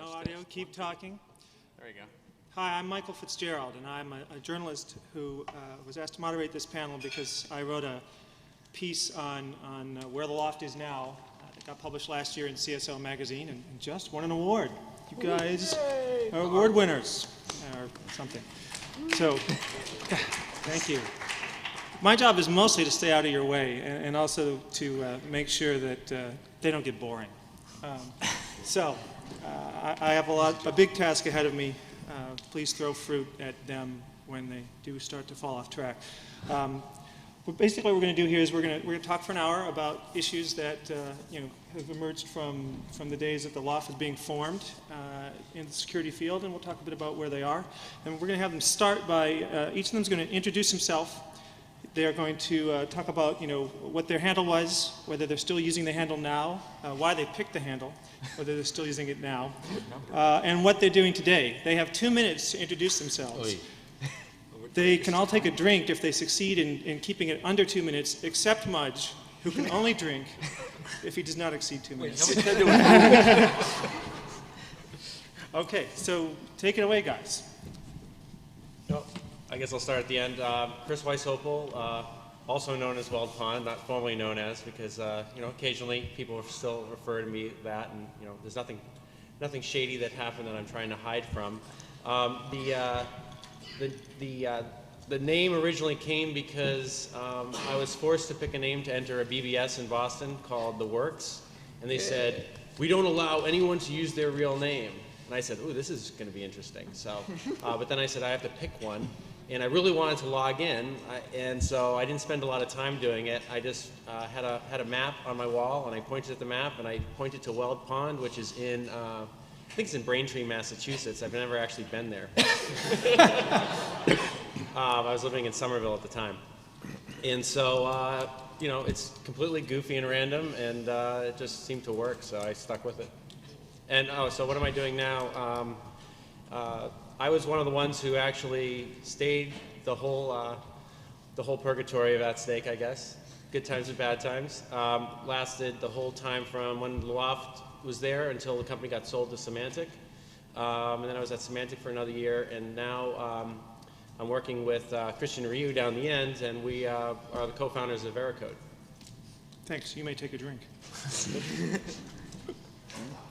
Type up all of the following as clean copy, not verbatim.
No audio, keep talking. There you go. Hi, I'm Michael Fitzgerald, and I'm a journalist who was asked to moderate this panel because I wrote a piece on where the loft is now. It got published last year in CSO magazine and just won an award. You guys are award winners, or something. So, thank you. My job is mostly to stay out of your way and also to make sure that they don't get boring. I have a big task ahead of me. Please throw fruit at them when they do start to fall off track. Basically, what we're going to do here is we're going to talk for an hour about issues that have emerged from the days that the loft was being formed in the security field, and we'll talk a bit about where they are. And we're going to have them start by each of them is going to introduce himself. They are going to talk about what their handle was, whether they're still using the handle now, why they picked the handle, whether they're still using it now, and what they're doing today. They have 2 minutes to introduce themselves. They can all take a drink if they succeed in keeping it under 2 minutes, except Mudge, who can only drink if he does not exceed 2 minutes. Okay, so take it away, guys. I guess I'll start at the end. Chris Weishopel, also known as Weld Pond, not formally known as, because occasionally people still refer to me that, and there's nothing shady that happened that I'm trying to hide from. The name originally came because I was forced to pick a name to enter a BBS in Boston called The Works, and they said, "We don't allow anyone to use their real name." And I said, "Ooh, this is going to be interesting." So, but then I said I have to pick one, and I really wanted to log in, and so I didn't spend a lot of time doing it. I just had a map on my wall, and I pointed at the map, and I pointed to Weld Pond, which is in I think it's in Braintree, Massachusetts. I've never actually been there. I was living in Somerville at the time, and so it's completely goofy and random, and it just seemed to work, so I stuck with it. And so what am I doing now? I was one of the ones who actually stayed the whole purgatory of that stake, I guess. Good times and bad times. Lasted the whole time from when the loft was there until the company got sold to Symantec. And then I was at Symantec for another year, and now I'm working with Christian Ryu down the end, and we are the co-founders of Veracode. Thanks. You may take a drink.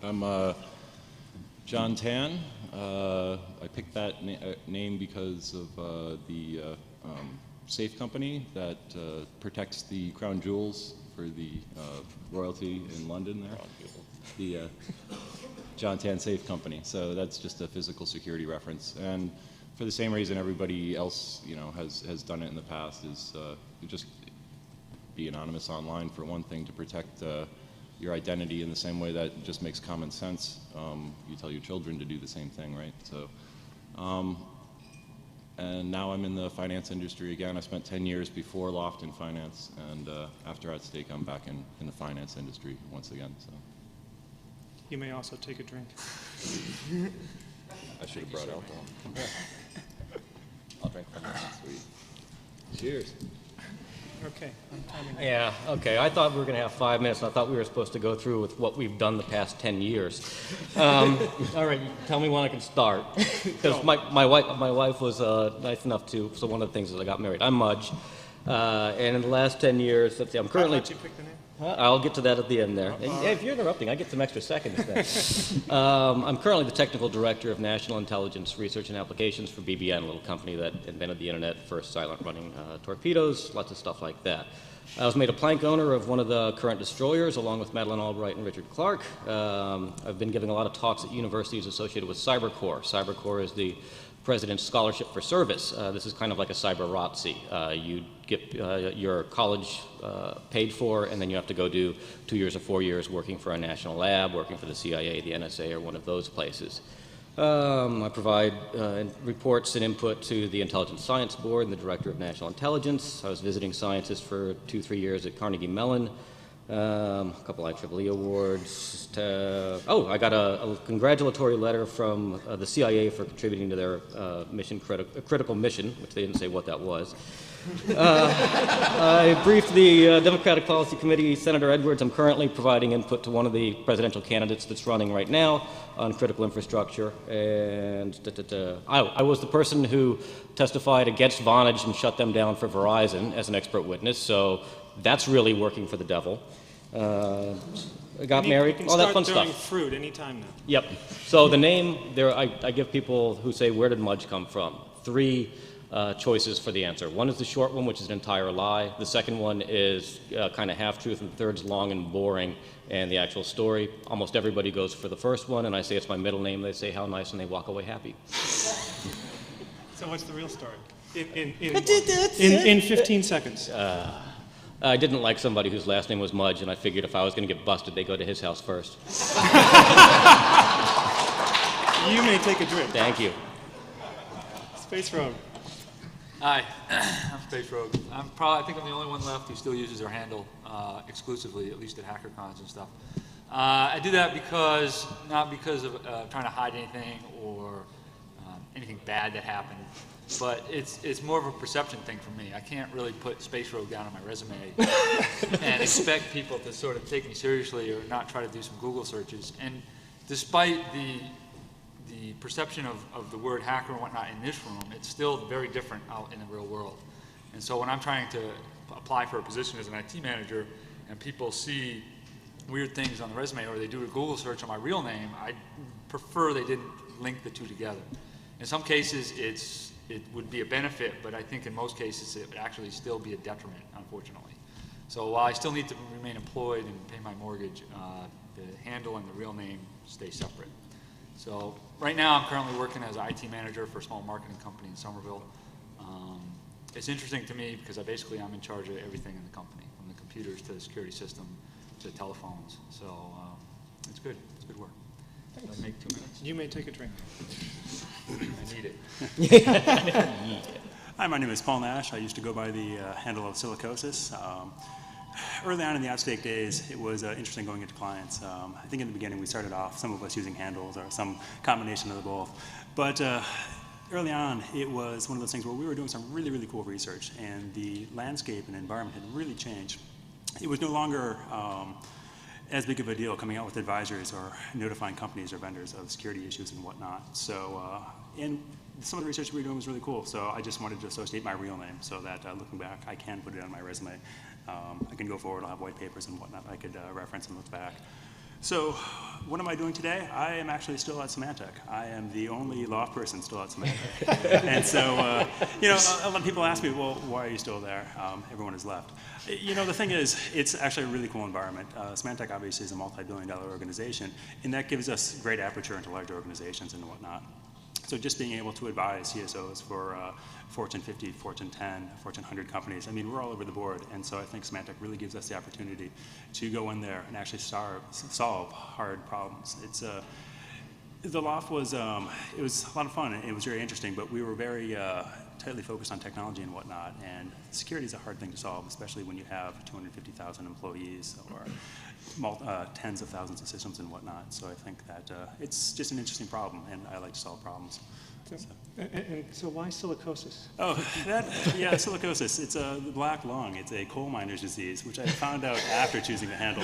I'm John Tan. I picked that name because of the safe company that protects the crown jewels for the royalty in London there. The John Tan Safe Company. So that's just a physical security reference. And for the same reason everybody else has done it in the past is just be anonymous online, for one thing, to protect your identity in the same way that just makes common sense. You tell your children to do the same thing, right? So, and now I'm in the finance industry again. I spent 10 years before Loft in finance, and after at stake, I'm back in the finance industry once again. So. You may also take a drink. I should have brought alcohol. I'll drink from that. Sweet. Cheers. Okay, I'm timing. Yeah, okay. I thought we were going to have 5 minutes. I thought we were supposed to go through with what we've done the past 10 years. All right, tell me when I can start. Because my wife was nice enough to, so one of the things is I got married. I'm Mudge. And in the last 10 years, let's see, I'm currently... How about you pick the name? I'll get to that at the end there. And if you're interrupting, I get some extra seconds then. I'm currently the technical director of National Intelligence Research and Applications for BBN, a little company that invented the internet, first silent running torpedoes, lots of stuff like that. I was made a plank owner of one of the current destroyers, along with Madeleine Albright and Richard Clark. I've been giving a lot of talks at universities associated with CyberCore. CyberCore is the President's Scholarship for Service. This is kind of like a cyber ROTC. You get your college paid for, and then you have to go do 2 years or 4 years working for a national lab, working for the CIA, the NSA, or one of those places. I provide reports and input to the Intelligence Science Board and the Director of National Intelligence. I was visiting scientist for 2-3 years at Carnegie Mellon. A couple IEEE awards. I got a congratulatory letter from the CIA for contributing to their critical mission, which they didn't say what that was. I briefed the Democratic Policy Committee, Senator Edwards. I'm currently providing input to one of the presidential candidates that's running right now on critical infrastructure. And I was the person who testified against Vonage and shut them down for Verizon as an expert witness, so that's really working for the devil. I got married, all that fun stuff. You can start throwing fruit anytime now. Yep. So the name, I give people who say, where did Mudge come from? 3 choices for the answer. One is the short one, which is an entire lie. The second one is kind of half-truth, and the third's long and boring and the actual story. Almost everybody goes for the first one, and I say it's my middle name. They say how nice, and they walk away happy. So what's the real story? In 15 seconds. I didn't like somebody whose last name was Mudge, and I figured if I was going to get busted, they'd go to his house first. You may take a drink. Thank you. Space Rogue. Hi, I'm Space Rogue. I think I'm the only one left who still uses their handle exclusively, at least at HackerCons and stuff. I do that not because of trying to hide anything or anything bad that happened, but it's more of a perception thing for me. I can't really put Space Rogue down on my resume and expect people to sort of take me seriously or not try to do some Google searches. And despite the perception of the word hacker and whatnot in this room, it's still very different out in the real world. And so when I'm trying to apply for a position as an IT manager and people see weird things on the resume or they do a Google search on my real name, I prefer they didn't link the two together. In some cases, it would be a benefit, but I think in most cases it would actually still be a detriment, unfortunately. So while I still need to remain employed and pay my mortgage, the handle and the real name stay separate. So right now I'm currently working as an IT manager for a small marketing company in Somerville. It's interesting to me because I'm in charge of everything in the company, from the computers to the security system to telephones. So it's good. It's good work. Did I make 2 minutes? You may take a drink. I need it. Hi, my name is Paul Nash. I used to go by the handle of Silicosis. Early on in the Outstake days, it was interesting going into clients. I think in the beginning we started off, some of us using handles or some combination of the both. But early on, it was one of those things where we were doing some really, really cool research, and the landscape and environment had really changed. It was no longer as big of a deal coming out with advisories or notifying companies or vendors of security issues and whatnot. So, and some of the research we were doing was really cool, so I just wanted to associate my real name so that looking back, I can put it on my resume. I can go forward, I'll have white papers and whatnot I could reference and look back. So what am I doing today? I am actually still at Symantec. I am the only law person still at Symantec. And so, you know, a lot of people ask me, well, why are you still there? Everyone has left. You know, the thing is, it's actually a really cool environment. Symantec obviously is a multi-billion-dollar organization, and that gives us great aperture into large organizations and whatnot. So just being able to advise CSOs for Fortune 50, Fortune 10, Fortune 100 companies, I mean, we're all over the board. And so I think Symantec really gives us the opportunity to go in there and actually solve hard problems. It's the loft was, it was a lot of fun. It was very interesting, but we were very tightly focused on technology and whatnot. And security is a hard thing to solve, especially when you have 250,000 employees or tens of thousands of systems and whatnot. So I think that it's just an interesting problem, and I like to solve problems. So why silicosis? Oh, silicosis. It's the black lung. It's a coal miner's disease, which I found out after choosing the handle.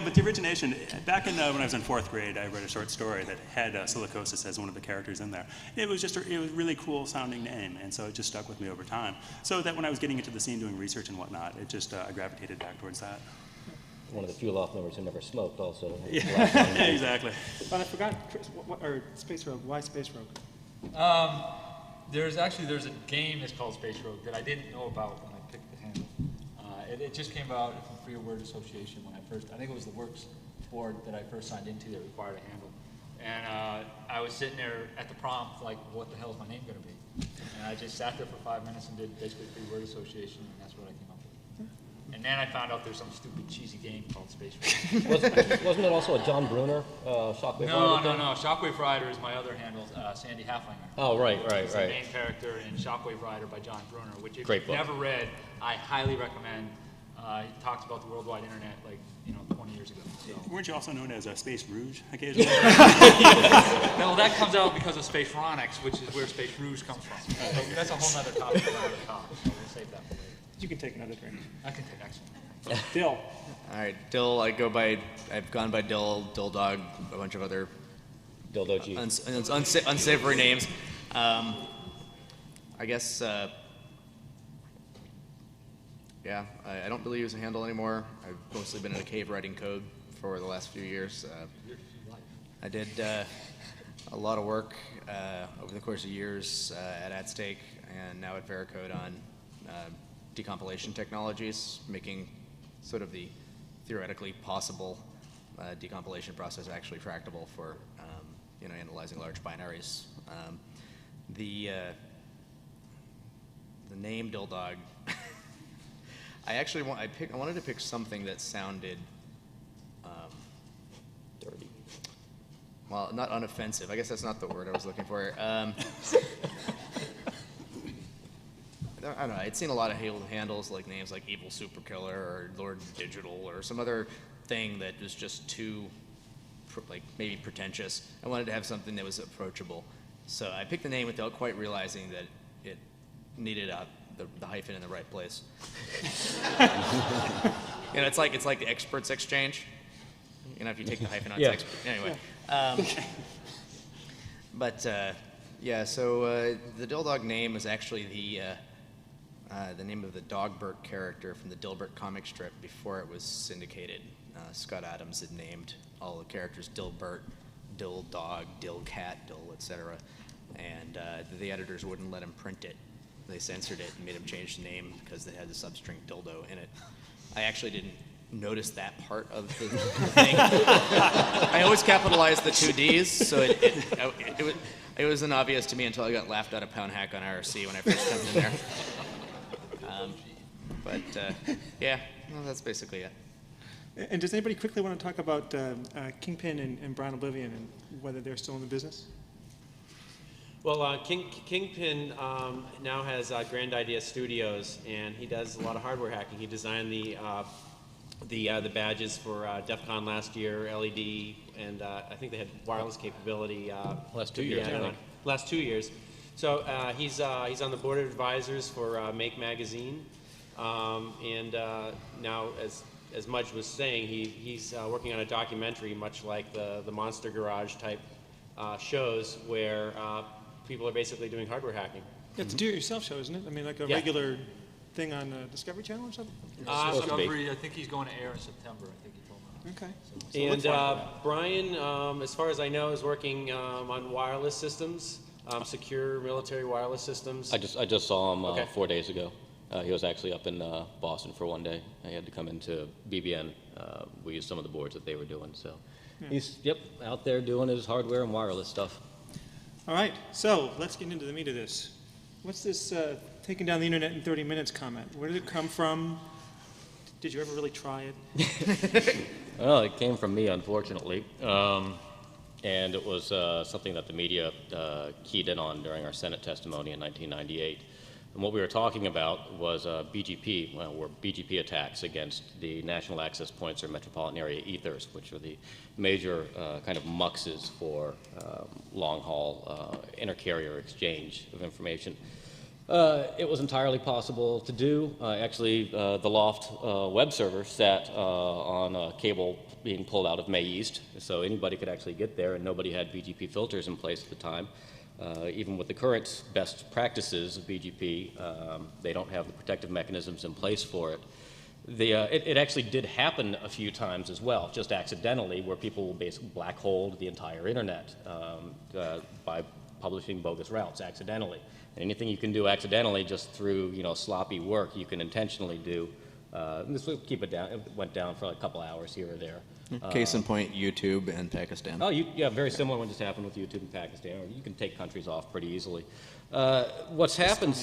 But the origination, back in when I was in 4th grade, I read a short story that had silicosis as one of the characters in there. It was just it was a really cool sounding name, and so it just stuck with me over time. So that when I was getting into the scene doing research and whatnot, it just I gravitated back towards that. One of the few loft members who never smoked also. Yeah, exactly. But I forgot, Chris, or Space Rogue. Why Space Rogue? There's a game that's called Space Rogue that I didn't know about when I picked the handle. It just came out from Free Word Association when I think it was the Works board that I first signed into that required a handle. And I was sitting there at the prompt like, what the hell is my name going to be? And I just sat there for 5 minutes and did basically Free Word Association, and that's what I came up with. And And then I found out there's some stupid cheesy game called Space Rouge. Wasn't it also a John Brunner Shockwave No, Rider no, thing? no. Shockwave Rider is my other handle, Sandy Halflinger. Oh, right. He's the main character in Shockwave Rider by John Brunner, which if Great you've book. never read, I highly recommend. He talks about the worldwide internet like 20 years ago. So. Weren't you also known as Space Rouge occasionally? No, that comes out because of Space Ronics, which is where Space Rouge comes from. So that's a whole other topic for another talk. So we'll save that for later. You can take another drink. I can take next one. Dill. All right, Dill. I've gone by Dill, DilDog, a bunch of other DilDog G. unsavory names. I guess. Yeah, I don't really use a handle anymore. I've mostly been in a cave writing code for the last few years. I did a lot of work over the course of years at Stake and now at Veracode on decompilation technologies, making sort of the theoretically possible decompilation process actually tractable for analyzing large binaries. The name DilDog. I wanted to pick something that sounded Dirty. well, not unoffensive. I guess that's not the word I was looking for. I don't know. I'd seen a lot of handles like names like Evil Superkiller or Lord Digital or some other thing that was just too, maybe pretentious. I wanted to have something that was approachable. So I picked the name without quite realizing that it needed the hyphen in the right place. It's like the experts exchange. If you take the hyphen out, it's expert. Anyway. Yeah. So the DilDog name is actually the name of the Dogbert character from the Dilbert comic strip before it was syndicated. Scott Adams had named all the characters Dilbert, DilDog, Dilcat, Dil, etc. And the editors wouldn't let him print it. They censored it and made him change the name because they had the substring dildo in it. I actually didn't notice that part of the thing. I always capitalized the two Ds, so it wasn't obvious to me until I got laughed out of Pound Hack on IRC when I first jumped in there. Yeah, well, that's basically it. And does anybody quickly want to talk about Kingpin and Brown Oblivion and whether they're still in the business? Well, Kingpin now has Grand Idea Studios, and he does a lot of hardware hacking. He designed the badges for DEF CON last year, LED, and I think they had wireless capability. Last 2 years, I think. Last 2 years. So he's on the board of advisors for Make Magazine, and now, as Mudge was saying, he's working on a documentary, much like the Monster Garage type shows, where people are basically doing hardware hacking. It's a do-it-yourself show, isn't it? I mean, like a Yeah. regular thing on Discovery Channel or something? Discovery, I think he's going to air in September, I think he told me. Okay. And look forward to Brian, as far as I know, is working on wireless systems, secure military wireless systems. I just saw him Okay. 4 days ago. He was actually up in Boston for one day. He had to come into BBN. We used some of the boards that they were doing. So he's out there doing his hardware and wireless stuff. All right, so let's get into the meat of this. What's this taking down the internet in 30 minutes comment? Where did it come from? Did you ever really try it? Well, it came from me, unfortunately. And it was something that the media keyed in on during our Senate testimony in 1998. And what we were talking about was BGP, were BGP attacks against the national access points or metropolitan area ethers, which are the major kind of muxes for long-haul inter-carrier exchange of information. It was entirely possible to do. Actually, the L0pht web server sat on a cable being pulled out of May East, so anybody could actually get there, and nobody had BGP filters in place at the time. Even with the current best practices of BGP, they don't have the protective mechanisms in place for it. It actually did happen a few times as well, just accidentally, where people will basically black hole the entire internet by publishing bogus routes accidentally. And anything you can do accidentally just through sloppy work, you can intentionally do And this will keep it down. It went down for like a couple hours here or there. Case in point, YouTube and Pakistan. Oh, yeah, very similar when this happened with YouTube and Pakistan. You can take countries off pretty easily. What's happened,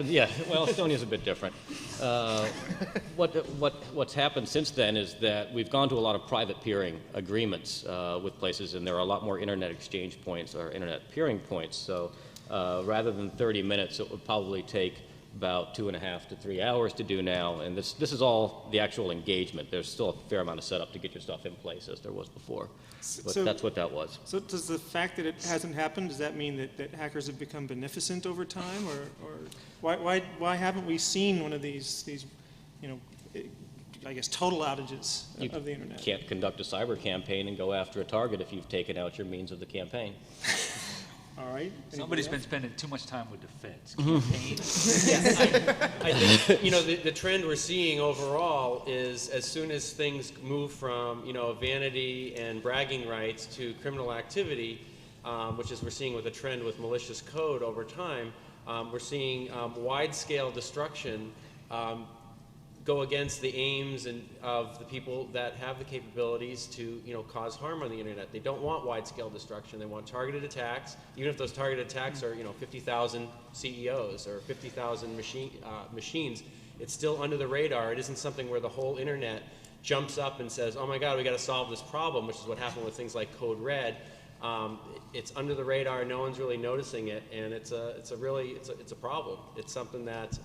yeah, well, Estonia's a bit different. What's happened since then is that we've gone to a lot of private peering agreements with places, and there are a lot more internet exchange points or internet peering points. So rather than 30 minutes, it would probably take about 2.5 to 3 hours to do now, and this is all the actual engagement. There's still a fair amount of setup to get your stuff in place as there was before, but that's what that was. So does the fact that it hasn't happened, does that mean that hackers have become beneficent over time, or why haven't we seen one of these you know, I guess total outages of the internet? You can't conduct a cyber campaign and go after a target if you've taken out your means of the campaign. All right. Somebody's been spending too much time with the feds. I think, you know, the trend we're seeing overall is as soon as things move from, you know, vanity and bragging rights to criminal activity, which is we're seeing with a trend with malicious code over time, we're seeing wide-scale destruction go against the aims of the people that have the capabilities to, you know, cause harm on the internet. They don't want wide-scale destruction. They want targeted attacks, even if those targeted attacks are, you know, 50,000 CEOs or 50,000 machines. It's still under the radar. It isn't something where the whole internet jumps up and says, "Oh my God, we got to solve this problem," which is what happened with things like Code Red. It's under the radar. No one's really noticing it, and it's a problem. It's something that.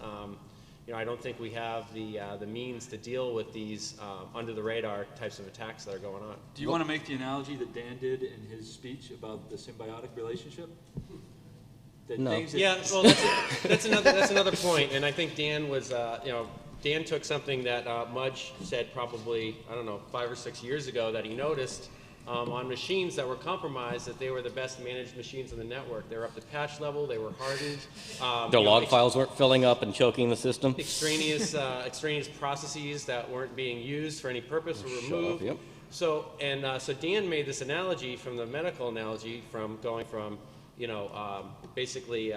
You know, I don't think we have the means to deal with these under the radar types of attacks that are going on. Do you want to make the analogy that Dan did in his speech about the symbiotic relationship? That No. Yeah, well, that's another point, and I think Dan was, you know, Dan took something that Mudge said probably, I don't know, 5 or 6 years ago that he noticed on machines that were compromised, that they were the best managed machines in the network. They were up to patch level, they were hardened. Their log files weren't filling up and choking the system. Extraneous processes that weren't being used for any purpose were removed. Yep. So Dan made this analogy from the medical analogy from going from, you know, basically,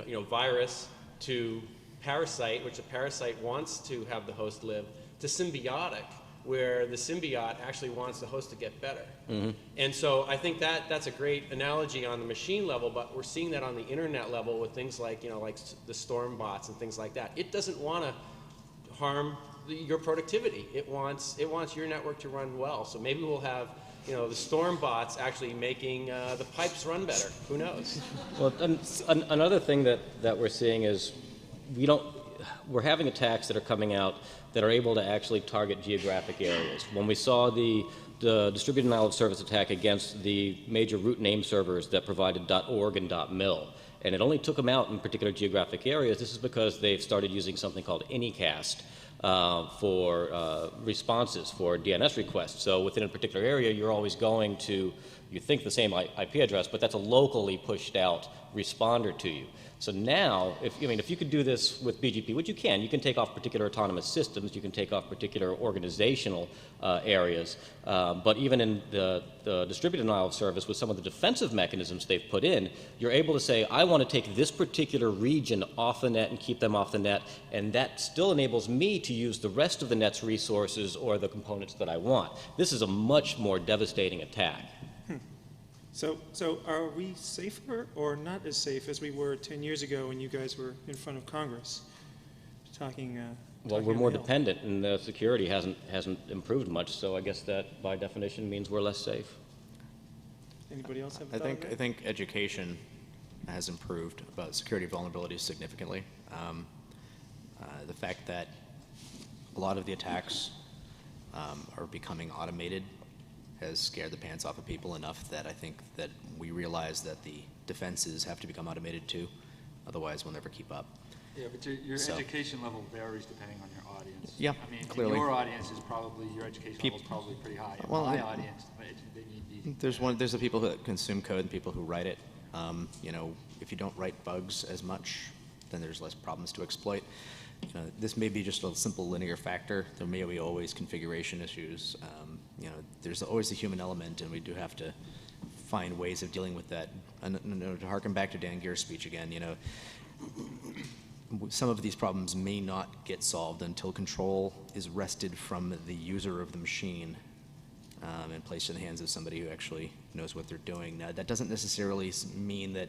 you know, virus to parasite, which a parasite wants to have the host live, to symbiotic, where the symbiote actually wants the host to get better. Mm-hmm. And so I think that's a great analogy on the machine level, but we're seeing that on the internet level with things like, you know, like the storm bots and things like that. It doesn't want to harm your productivity. It wants your network to run well. So maybe we'll have, you know, the storm bots actually making the pipes run better. Who knows? Well, another thing that we're seeing is we're having attacks that are coming out that are able to actually target geographic areas. When we saw the distributed denial of service attack against the major root name servers that provided .org and .mil, and it only took them out in particular geographic areas, this is because they've started using something called Anycast for responses for DNS requests. So within a particular area, you're always going to, you think the same IP address, but that's a locally pushed out responder to you. So now, if you could do this with BGP, which you can take off particular autonomous systems, you can take off particular organizational areas, but even in the distributed denial of service with some of the defensive mechanisms they've put in, you're able to say, I want to take this particular region off the net and keep them off the net, and that still enables me to use the rest of the net's resources or the components that I want. This is a much more devastating attack. So are we safer or not as safe as we were 10 years ago when you guys were in front of Congress talking? Well, talking we're on more the Hill? dependent, and the security hasn't improved much. So I guess that, by definition, means we're less safe. Anybody else have a I thought on think that? I think education has improved about security vulnerabilities significantly. The fact that a lot of the attacks are becoming automated has scared the pants off of people enough that I think that we realize that the defenses have to become automated too. Otherwise, we'll never keep up. Yeah, but your education level varies depending on your audience. Yeah, I mean, clearly. your audience is probably, your education level is probably pretty high. Well, My audience, they need There's the people that consume code and people who write it. You know, if you don't write bugs as much, then there's less problems to exploit. You know, this may be just a simple linear factor. There may be always configuration issues. You know, there's always the human element, and we do have to find ways of dealing with that. And to harken back to Dan Gear's speech again, you know, some of these problems may not get solved until control is wrested from the user of the machine and placed in the hands of somebody who actually knows what they're doing. Now, that doesn't necessarily mean that,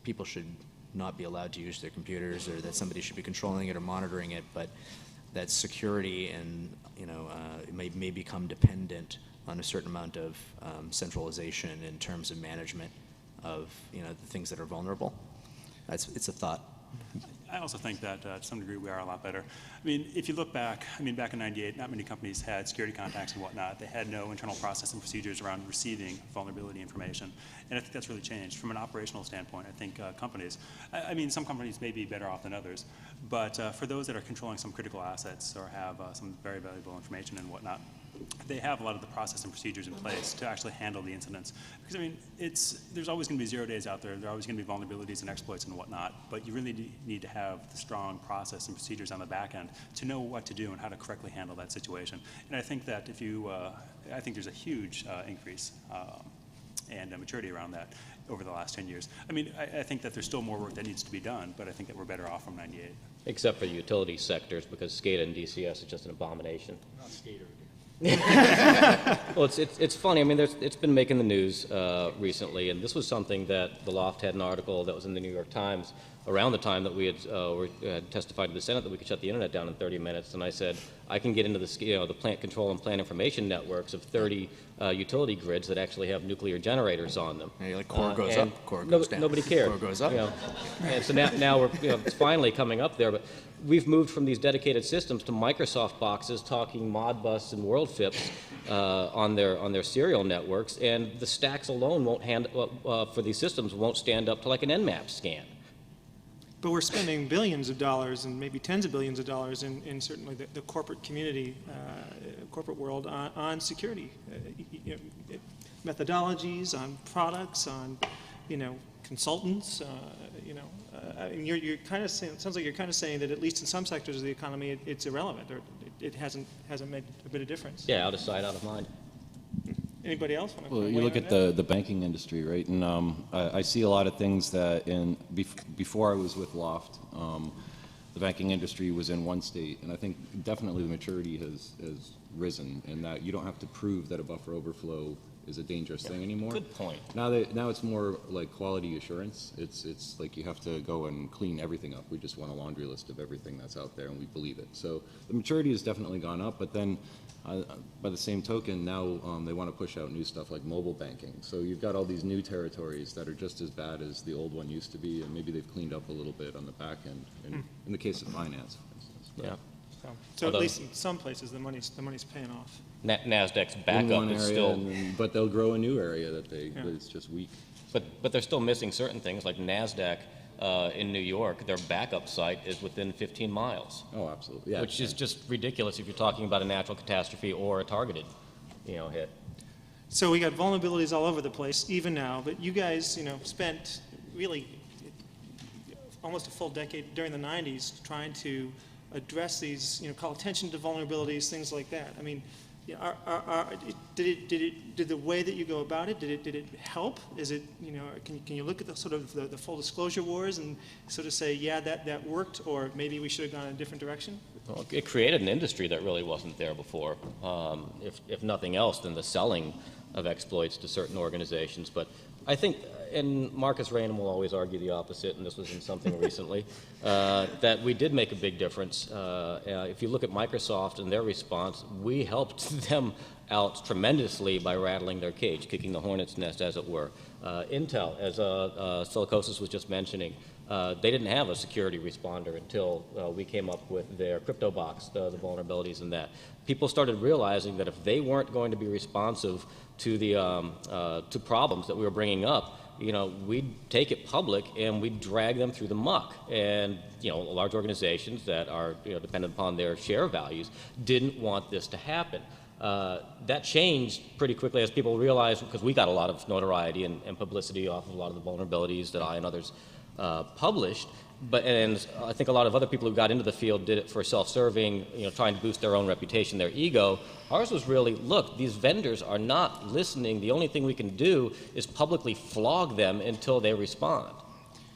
people should not be allowed to use their computers, or that somebody should be controlling it or monitoring it, but that security and, may become dependent on a certain amount of centralization in terms of management of, the things that are vulnerable. It's a thought. I also think that to some degree we are a lot better. I mean, if you look back, back in '98, not many companies had security contacts and whatnot. They had no internal process and procedures around receiving vulnerability information. And I think that's really changed. From an operational standpoint, I think companies, some companies may be better off than others, but for those that are controlling some critical assets or have some very valuable information and whatnot, they have a lot of the process and procedures in place to actually handle the incidents. Because there's always going to be 0 days out there. There are always going to be vulnerabilities and exploits and whatnot. But you really need to have the strong process and procedures on the back end to know what to do and how to correctly handle that situation. And I think that I think there's a huge increase and maturity around that over the last 10 years. I think that there's still more work that needs to be done, but I think that we're better off from '98. Except for the utility sectors, because SCADA and DCS is just an abomination. Not skater. Well, it's funny. It's been making the news recently, and this was something that the L0pht had an article that was in the New York Times around the time that we had testified to the Senate that we could shut the internet down in 30 minutes. And I said, I can get into the plant control and plant information networks of 30 utility grids that actually have nuclear generators on them. Yeah, like core goes up, core goes down. Nobody cared. Core goes up. And so now we're it's finally coming up there, but we've moved from these dedicated systems to Microsoft boxes talking Modbus and L0pht on their serial networks, and the stacks alone for these systems won't stand up to like an Nmap scan. But we're spending billions of dollars and maybe tens of billions of dollars in certainly the corporate community, corporate world on security, methodologies, on products, on, consultants. You're kind of saying, it sounds like you're kind of saying that at least in some sectors of the economy, it's irrelevant, or it hasn't made a bit of difference. Yeah, out of sight, out of mind. Anybody else? Well, you look at the banking industry, right? And I see a lot of things that before I was with L0pht, the banking industry was in one state, and I think definitely the maturity has risen, and that you don't have to prove that a buffer overflow is a dangerous thing anymore. Good point. Now it's more like quality assurance. It's like you have to go and clean everything up. We just want a laundry list of everything that's out there, and we believe it. So the maturity has definitely gone up, but then by the same token, now they want to push out new stuff like mobile banking. So you've got all these new territories that are just as bad as the old one used to be, and maybe they've cleaned up a little bit on the back end, in the case of finance, for instance. But Yeah. So at least in some places, the money's paying off. NASDAQ's in backup one is area, still, but they'll grow a new area that it's just weak. but they're still missing certain things, like NASDAQ in New York, their backup site is within 15 miles. Oh, absolutely. Yeah. Which is just ridiculous if you're talking about a natural catastrophe or a targeted, hit. So we got vulnerabilities all over the place, even now, but you guys, spent really almost a full decade during the 90s trying to address these, call attention to vulnerabilities, things like that. Did the way that you go about it, did it help? Is it, can you look at the sort of the full disclosure wars and sort of say, yeah, that worked, or maybe we should have gone in a different direction? Well, it created an industry that really wasn't there before, if nothing else than the selling of exploits to certain organizations. But I think, and Marcus Raynham will always argue the opposite, and this was in something recently, that we did make a big difference. If you look at Microsoft and their response, we helped them out tremendously by rattling their cage, kicking the hornet's nest, as it were. Intel, as Silicosis was just mentioning, they didn't have a security responder until we came up with their crypto box, the vulnerabilities in that. People started realizing that if they weren't going to be responsive to the to problems that we were bringing up, we'd take it public and we'd drag them through the muck. And large organizations that are dependent upon their share values didn't want this to happen. That changed pretty quickly as people realized, because we got a lot of notoriety and publicity off of a lot of the vulnerabilities that I and others published. And I think a lot of other people who got into the field did it for self-serving, trying to boost their own reputation, their ego. Ours was really, look, these vendors are not listening. The only thing we can do is publicly flog them until they respond.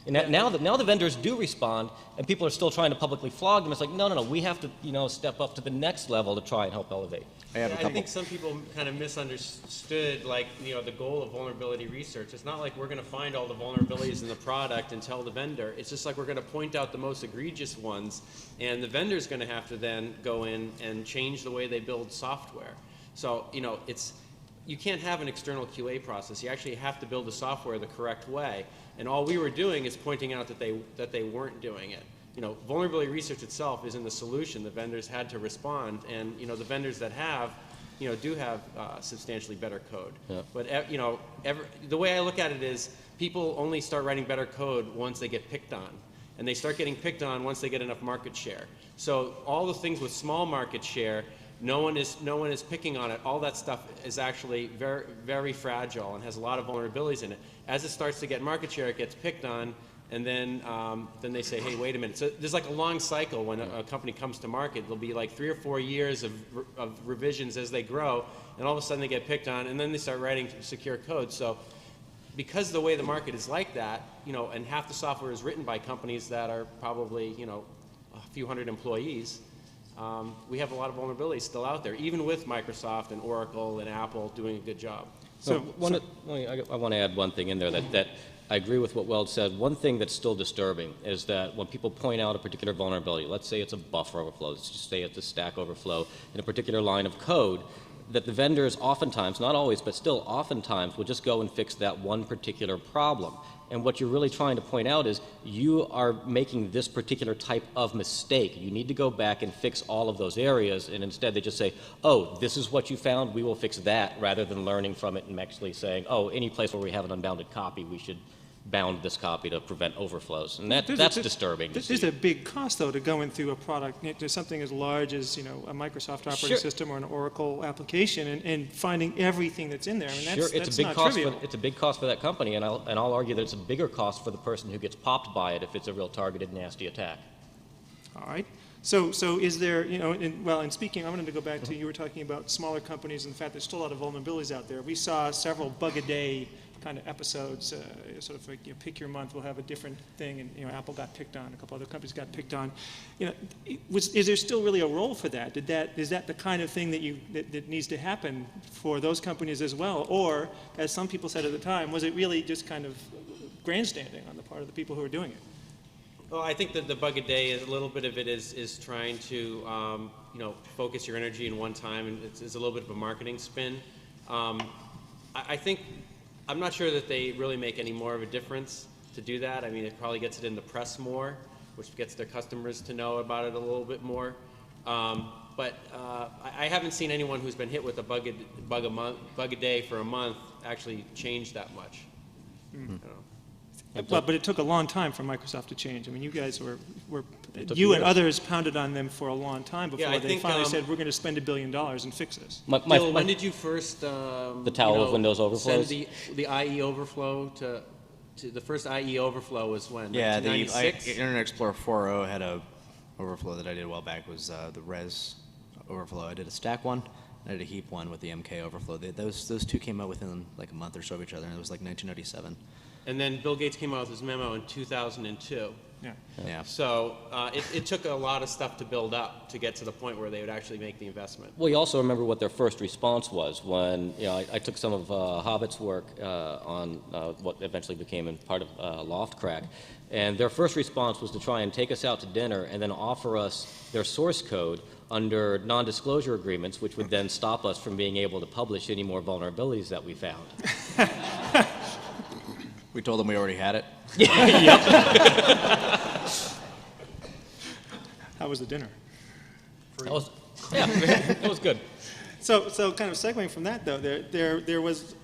And now the vendors do respond, and people are still trying to publicly flog them. It's like, no, we have to, step up to the next level to try and help elevate. I think some people kind of misunderstood, like, the goal of vulnerability research. It's not like we're going to find all the vulnerabilities in the product and tell the vendor. It's just like we're going to point out the most egregious ones, and the vendor's going to have to then go in and change the way they build software. So, you can't have an external QA process. You actually have to build the software the correct way. And all we were doing is pointing out that they weren't doing it. Vulnerability research itself isn't the solution. The vendors had to respond, and the vendors that have, do have substantially better code. Yeah. But the way I look at it is, people only start writing better code once they get picked on, and they start getting picked on once they get enough market share. So all the things with small market share, no one is picking on it. All that stuff is actually very, very fragile and has a lot of vulnerabilities in it. As it starts to get market share, it gets picked on, and then they say, hey, wait a minute. So there's like a long cycle when a company comes to market. There'll be like 3 or 4 years of revisions as they grow, and all of a sudden they get picked on, and then they start writing secure code. So because of the way the market is like that, and half the software is written by companies that are probably, a few hundred employees, we have a lot of vulnerabilities still out there, even with Microsoft and Oracle and Apple doing a good job. I want to add one thing in there that I agree with what Weld said. One thing that's still disturbing is that when people point out a particular vulnerability, let's say it's a buffer overflow, let's just say it's a stack overflow in a particular line of code, that the vendors oftentimes, not always, but still oftentimes, will just go and fix that one particular problem. And what you're really trying to point out is you are making this particular type of mistake. You need to go back and fix all of those areas, and instead they just say, oh, this is what you found, we will fix that, rather than learning from it and actually saying, oh, any place where we have an unbounded copy, we should bound this copy to prevent overflows. And that's disturbing. There's a big cost, though, to going through a product. There's something as large as, a Microsoft operating system or an Oracle application, and finding everything that's in there. I mean, that's not trivial. It's a big cost for that company, and I'll argue that it's a bigger cost for the person who gets popped by it if it's a real targeted, nasty attack. All right. So is there, in speaking, I wanted to go back to, you were talking about smaller companies and the fact there's still a lot of vulnerabilities out there. We saw several bug-a-day kind of episodes, sort of like, pick your month, we'll have a different thing, and Apple got picked on, a couple other companies got picked on. Is there still really a role for that? Is that the kind of thing that needs to happen for those companies as well? Or, as some people said at the time, was it really just kind of grandstanding on the part of the people who are doing it? Well, I think that the bug a day, a little bit of it is trying to focus your energy in one time, and it's a little bit of a marketing spin. I think, I'm not sure that they really make any more of a difference to do that. I mean, it probably gets it in the press more, which gets their customers to know about it a little bit more. But I haven't seen anyone who's been hit with a bug a day for a month actually change that much. Mm-hmm. But it took a long time for Microsoft to change. I mean, you guys you and others pounded on them for a long time before they finally said, we're going to spend $1 billion and fix this. When did you first the Tower of Windows overflows? Send the IE overflow to the first IE overflow was when? Yeah, the Internet Explorer 4.0 had a overflow that I did a while back, was the res overflow. I did a stack one, I did a heap one with the MK overflow. Those two came out within like a month or so of each other, and it was like 1997. And then Bill Gates came out with his memo in 2002. Yeah. So it took a lot of stuff to build up to get to the point where they would actually make the investment. Well, you also remember what their first response was when, I took some of Hobbit's work on what eventually became part of L0pht, and their first response was to try and take us out to dinner and then offer us their source code under non-disclosure agreements, which would then stop us from being able to publish any more vulnerabilities that we found. We told them we already had it. How was the dinner? That was good. So kind of segueing from that, though, there was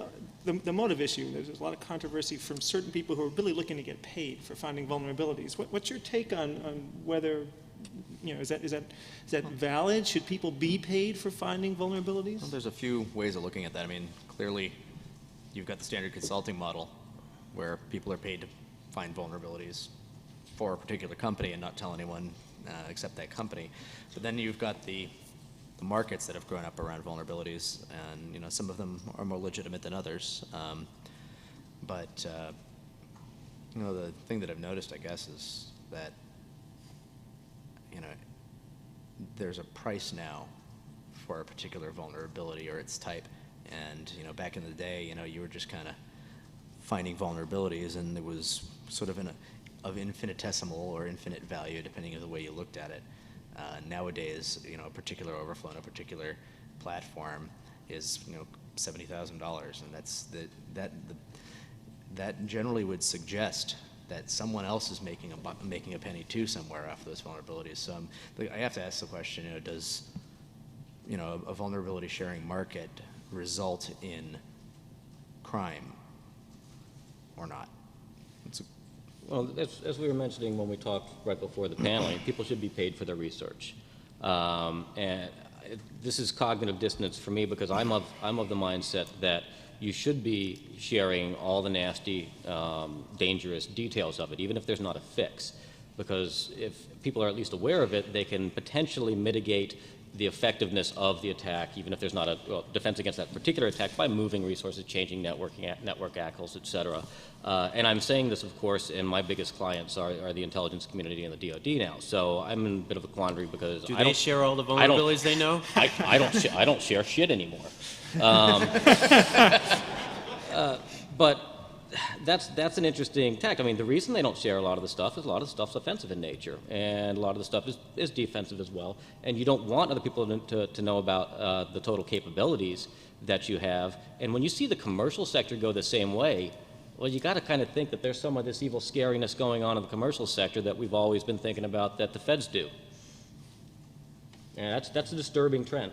the motive issue. There's a lot of controversy from certain people who are really looking to get paid for finding vulnerabilities. What's your take on whether, is that valid? Should people be paid for finding vulnerabilities? Well, there's a few ways of looking at that. I mean, clearly, you've got the standard consulting model, where people are paid to find vulnerabilities for a particular company and not tell anyone except that company. But then you've got the markets that have grown up around vulnerabilities, and some of them are more legitimate than others. You know, the thing that I've noticed, I guess, is that, you know, there's a price now for a particular vulnerability or its type. And, you know, back in the day, you know, you were just kind of finding vulnerabilities, and there was sort of of infinitesimal or infinite value, depending on the way you looked at it. Nowadays, you know, a particular overflow on a particular platform is, you know, $70,000, and that generally would suggest that someone else is making a penny too somewhere off those vulnerabilities. So I have to ask the question: you know, does, you know, a vulnerability sharing market result in crime or not? Well, as we were mentioning when we talked right before the panel, people should be paid for their research. And this is cognitive dissonance for me, because I'm of the mindset that you should be sharing all the nasty, dangerous details of it, even if there's not a fix. Because if people are at least aware of it, they can potentially mitigate the effectiveness of the attack, even if there's not a defense against that particular attack, by moving resources, changing network ACLs, et cetera. And I'm saying this, of course, and my biggest clients are the intelligence community and the DoD now. So I'm in a bit of a quandary, because Do they share all the vulnerabilities they know? I don't share shit anymore. But that's an interesting tact. I mean, the reason they don't share a lot of the stuff is a lot of the stuff's offensive in nature, and a lot of the stuff is defensive as well. And you don't want other people to know about the total capabilities that you have. And when you see the commercial sector go the same way, well, you got to kind of think that there's some of this evil scariness going on in the commercial sector that we've always been thinking about that the feds do. And that's a disturbing trend.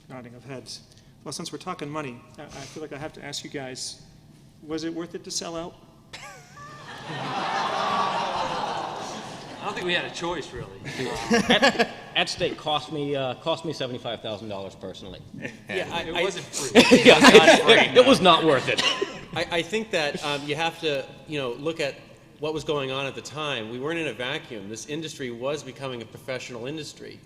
Nodding of heads. Well, since we're talking money, I feel like I have to ask you guys, was it worth it to sell out? I don't think we had a choice, really. At Stake cost me $75,000 personally. It wasn't free. It was not worth it. I think that you have to, you know, look at what was going on at the time. We weren't in a vacuum. This industry was becoming a professional industry.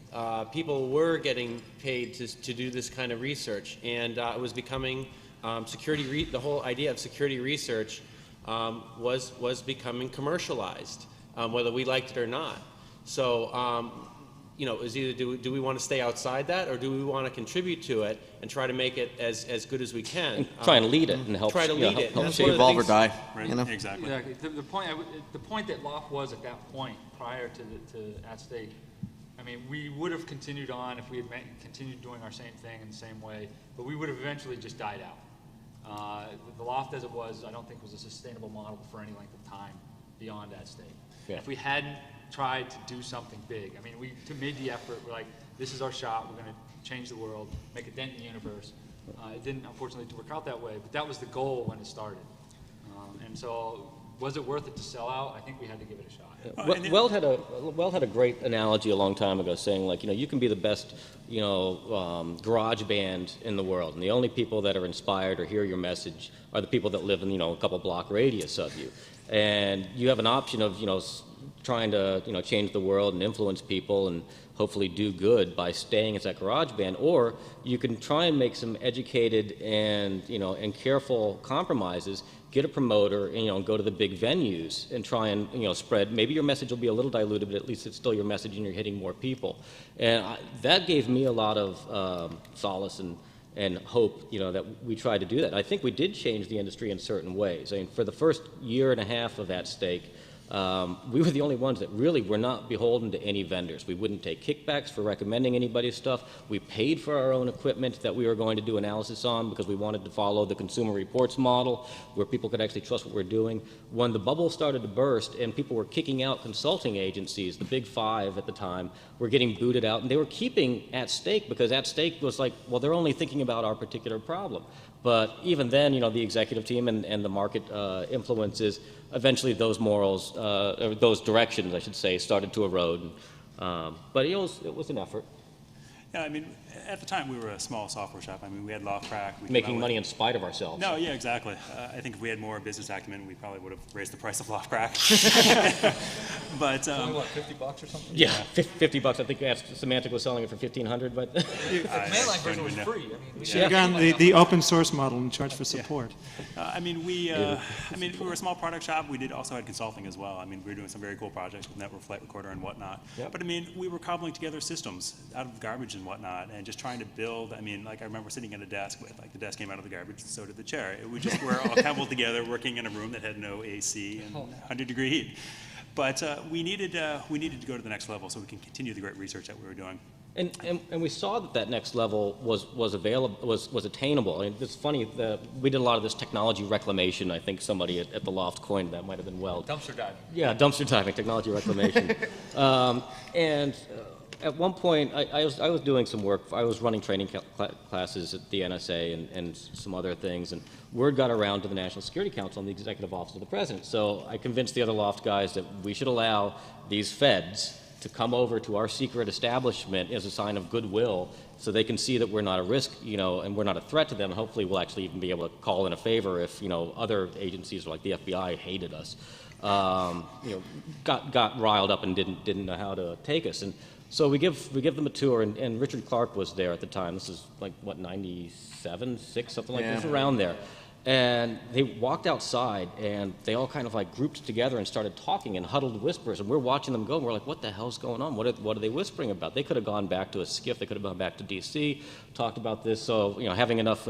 People were getting paid to do this kind of research, and it was becoming the whole idea of security research was becoming commercialized, whether we liked it or not. So, you know, is either do we want to stay outside that, or do we want to contribute to it and try to make it as good as we can? And try and lead it and help. Try to lead it. Help That's shape one of the Evolve or things- die. Right, You know? exactly. Exactly. The point that L0pht was at that point, prior to At Stake, I mean, we would have continued on if we had continued doing our same thing in the same way, but we would have eventually just died out. The L0pht as it was, I don't think was a sustainable model for any length of time beyond At Stake. Yeah. If we hadn't tried to do something big, I mean, we made the effort. We're like, this is our shot. We're going to change the world, make a dent in the universe. It didn't, unfortunately, work out that way, but that was the goal when it started. And so, was it worth it to sell out? I think we had to give it a shot. Weld had a great analogy a long time ago, saying, like, you know, you can be the best, you know, garage band in the world, and the only people that are inspired or hear your message are the people that live in, you know, a couple block radius of you. And you have an option of, you know, trying to, you know, change the world and influence people and hopefully do good by staying as that garage band, or you can try and make some educated and, you know, and careful compromises, get a promoter, and, you know, go to the big venues and try and, you know, spread. Maybe your message will be a little diluted, but at least it's still your message and you're hitting more people. And that gave me a lot of solace and hope, you know, that we tried to do that. I think we did change the industry in certain ways. I mean, for the first year and a half of At Stake, we were the only ones that really were not beholden to any vendors. We wouldn't take kickbacks for recommending anybody's stuff. We paid for our own equipment that we were going to do analysis on because we wanted to follow the Consumer Reports model where people could actually trust what we're doing. When the bubble started to burst and people were kicking out consulting agencies, the big five at the time, were getting booted out, and they were keeping At Stake because At Stake was like, well, they're only thinking about our particular problem. But even then, you know, the executive team and the market influences, eventually those morals, or those directions, I should say, started to erode. But it was an effort. Yeah, I mean, at the time we were a small software shop. I mean, we had LoftPrac. We Making money in spite of ourselves. No, yeah, exactly. I think if we had more business acumen, we probably would have raised the price of LoftPrac. But Only what, $50 or something? Yeah, $50. I think Symantec was selling it for $1,500, but The mainline version was free. I mean, we Should have gone the open source model and charged for support. I mean, we were a small product shop. We did also had consulting as well. I mean, we were doing some very cool projects with Network Flight Recorder and whatnot. Yep. But I mean, we were cobbling together systems out of garbage and whatnot, and just trying to build. I mean, like I remember sitting at a desk with, like, the desk came out of the garbage, and so did the chair. We just were all cobbled together, working in a room that had no AC and 100-degree heat. But we needed to go to the next level so we can continue the great research that we were doing. And we saw that next level was available, was attainable. And it's funny that we did a lot of this technology reclamation. I think somebody at the L0pht coined that, might have been Weld. dumpster diving. Yeah, dumpster diving, technology reclamation. At one point, I was doing some work. I was running training classes at the NSA and some other things, and word got around to the National Security Council and the Executive Office of the President. So I convinced the other L0pht guys that we should allow these feds to come over to our secret establishment as a sign of goodwill, so they can see that we're not a risk, and we're not a threat to them. Hopefully, we'll actually even be able to call in a favor if, other agencies like the FBI hated us, got riled up and didn't know how to take us. And so we give them a tour, and Richard Clark was there at the time. This is like, what, 97, 6, something like this, around there. And they walked outside, and they all kind of like grouped together and started talking in huddled whispers. And we're watching them go, and we're like, what the hell's going on? What are they whispering about? They could have gone back to a skiff. They could have gone back to D.C., talked about this. So, having enough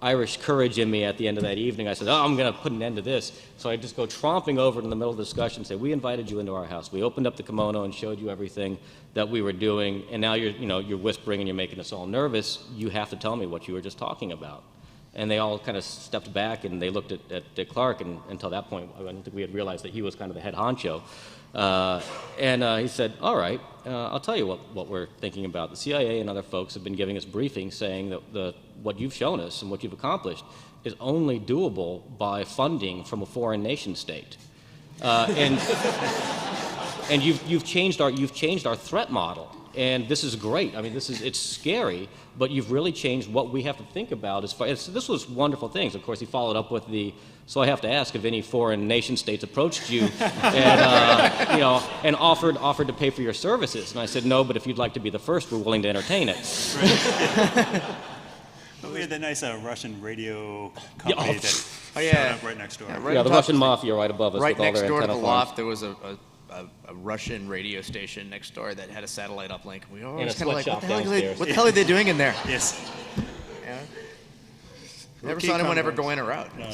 Irish courage in me at the end of that evening, I said, I'm going to put an end to this. So I just go tromping over in the middle of the discussion and say, we invited you into our house. We opened up the kimono and showed you everything that we were doing. And now you're whispering and you're making us all nervous. You have to tell me what you were just talking about. And they all kind of stepped back and they looked at Dick Clark, and until that point, I don't think we had realized that he was kind of the head honcho. He said, all right, I'll tell you what we're thinking about. The CIA and other folks have been giving us briefings saying that what you've shown us and what you've accomplished is only doable by funding from a foreign nation state. And you've changed our threat model. And this is great. I mean, it's scary, but you've really changed what we have to think about as far as, this was wonderful things. Of course, he followed up with so I have to ask if any foreign nation states approached you and offered to pay for your services. And I said, no, but if you'd like to be the first, we're willing to entertain it. We had that nice Russian radio company that showed up right next door. Yeah, the Russian mafia right above us Right with all next their door to the antenna farms. L0pht, there was a Russian radio station next door that had a satellite uplink. We were always a kind of like, sweatshop what the hell are they doing in there? Yes. Yeah. Never saw anyone ever go in or out. No.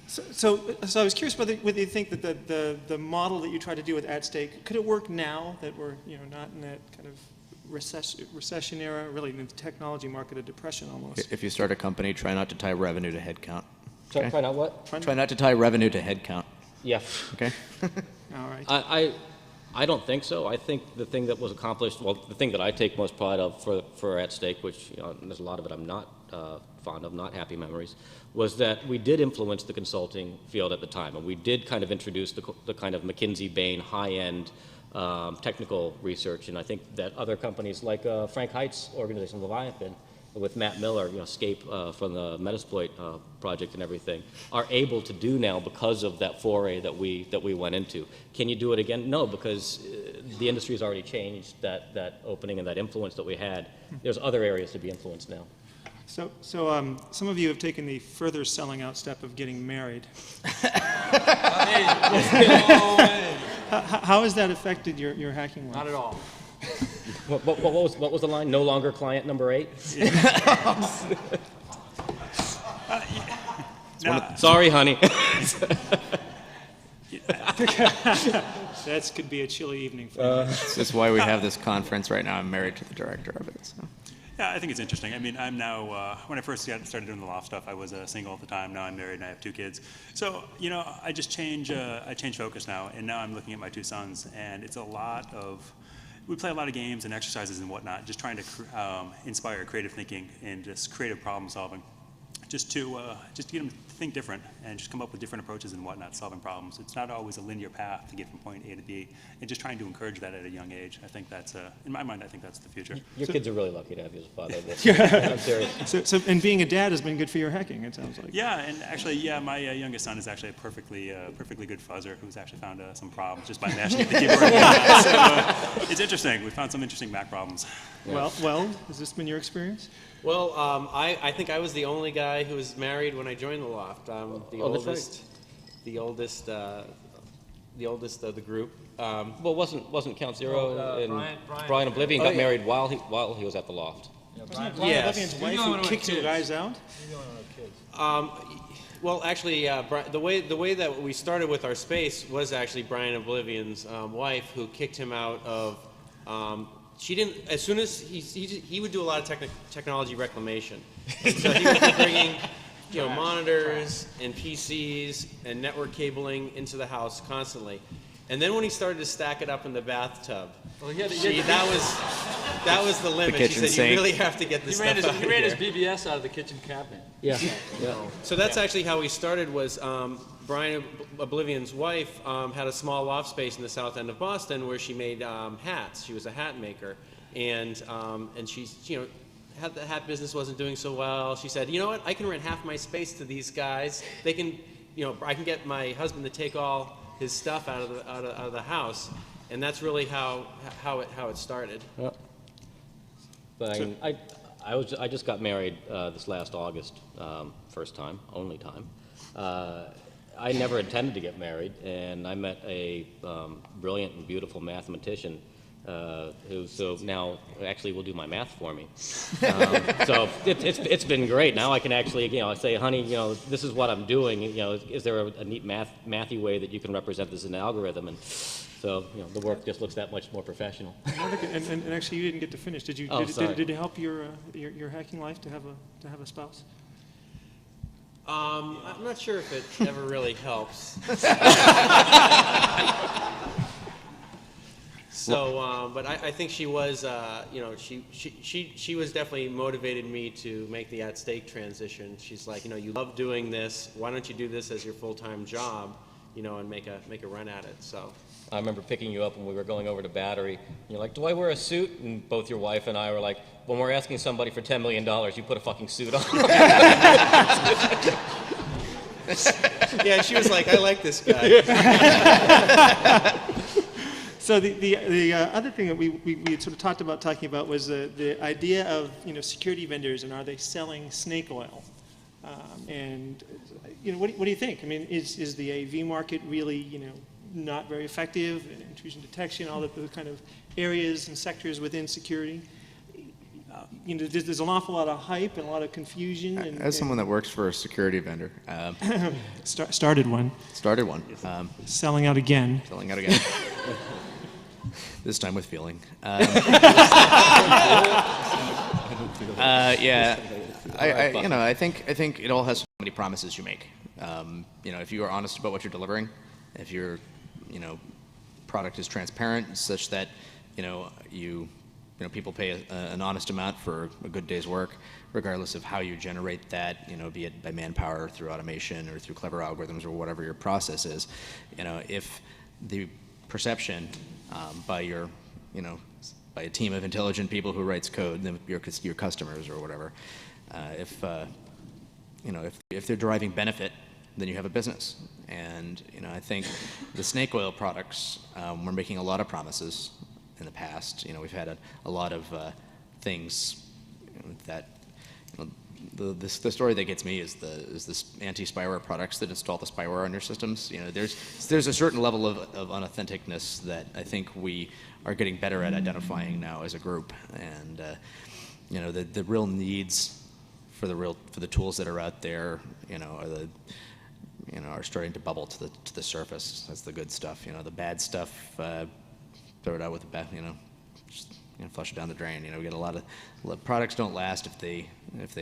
So I was curious whether you think that the model that you try to do with At Stake, could it work now that we're not in that kind of recession era, really in the technology market, a depression almost? If you start a company, try not to tie revenue to headcount. Try not what? Try not to tie revenue to headcount. Yeah. Okay. All right. I don't think so. I think the thing that was accomplished, well, the thing that I take most pride of for At Stake, which there's a lot of it I'm not fond of, not happy memories, was that we did influence the consulting field at the time, and we did kind of introduce the kind of McKinsey, Bain, high-end technical research, and I think that other companies like Frank Height's organization, Leviathan, with Matt Miller, Escape from the Metasploit project and everything, are able to do now because of that foray that we went into. Can you do it again? No, because the industry has already changed that opening and that influence that we had. There's other areas to be influenced now. So some of you have taken the further selling out step of getting married. How has that affected your hacking life? Not at all. What was the line? No longer client number 8? Sorry, honey. That could be a chilly evening for you. That's why we have this conference right now. I'm married to the director of it. So. Yeah, I think it's interesting. I mean, I'm now, when I first started doing the L0pht stuff, I was single at the time. Now I'm married and I have 2 kids. So, I just change focus now, and now I'm looking at my 2 sons, and it's we play a lot of games and exercises and whatnot, just trying to inspire creative thinking and just creative problem solving. just to get them to think different and just come up with different approaches and whatnot, solving problems. It's not always a linear path to get from point A to B, and just trying to encourage that at a young age. I think that's, in my mind, I think that's the future. Your kids are really lucky to have you as a father. I'm serious. So, and being a dad has been good for your hacking, it sounds like. Yeah, and actually, yeah, my youngest son is actually a perfectly good fuzzer who's actually found some problems just by mashing at the keyboard. So it's interesting. We found some interesting Mac problems. Well, has this been your experience? Well, I think I was the only guy who was married when I joined the loft. I'm the oldest, the oldest of the group. Well, wasn't Count Zero and Brian Oblivion got married while he was at the loft? Brian Yes. Levian's wife who kicked you guys out? Well, actually, the way that we started with our space was actually Brian Oblivion's wife, who kicked him out of. She didn't. As soon as he would do a lot of technology reclamation, and so he would be bringing, monitors and PCs and network cabling into the house constantly. And then when he started to stack it up in the bathtub, that was the limit. She said, sink. "You really have to get this stuff out of He ran his here." BBS out of the kitchen cabinet. Yeah. So that's actually how we started. Was Brian Oblivion's wife had a small loft space in the south end of Boston where she made hats. She was a hat maker, and she's had the hat business wasn't doing so well. She said, "You know what? I can rent half my space to these guys. They can, I can get my husband to take all his stuff out of the house," and that's really how it started. Yeah. But I just got married this last August, first time, only time. I never intended to get married, and I met a brilliant and beautiful mathematician who now actually will do my math for me. So it's been great. Now I can actually say, honey, this is what I'm doing. Is there a neat mathy way that you can represent this in an algorithm? And so the work just looks that much more professional. And actually, you didn't get to finish. Did you? Sorry. Did it help your hacking life to have a spouse? I'm not sure if it ever really helps. So, but I think she was, she was definitely motivated me to make the at stake transition. She's like, you love doing this. Why don't you do this as your full-time job, and make a run at it. So. I remember picking you up when we were going over to Battery. You're like, do I wear a suit? And both your wife and I were like, when we're asking somebody for $10 million, you put a fucking suit on. Yeah, she was like, I like this guy. So the other thing that we had sort of talking about was the idea of security vendors, and are they selling snake oil? And what do you think? I mean, is the AV market really not very effective in intrusion detection, all the kind of areas and sectors within security? There's an awful lot of hype and a lot of confusion. As someone that works for a security vendor, started one. Selling out again. Selling out again. This time with feeling. Yeah, I think it all has so many promises you make. If you are honest about what you're delivering, if your product is transparent such that people pay an honest amount for a good day's work, regardless of how you generate that, be it by manpower, through automation, or through clever algorithms, or whatever your process is. If the perception by by a team of intelligent people who writes code, your customers or whatever, if they're deriving benefit, then you have a business. And I think the snake oil products, we're making a lot of promises in the past. We've had a lot of things that the story that gets me is this anti-spyware products that install the spyware on your systems. There's a certain level of unauthenticness that I think we are getting better at identifying now as a group, and the real needs for the tools that are out there, are starting to bubble to the surface. That's the good stuff. The bad stuff, throw it out with the bad, just flush it down the drain. We get a lot of products don't last if they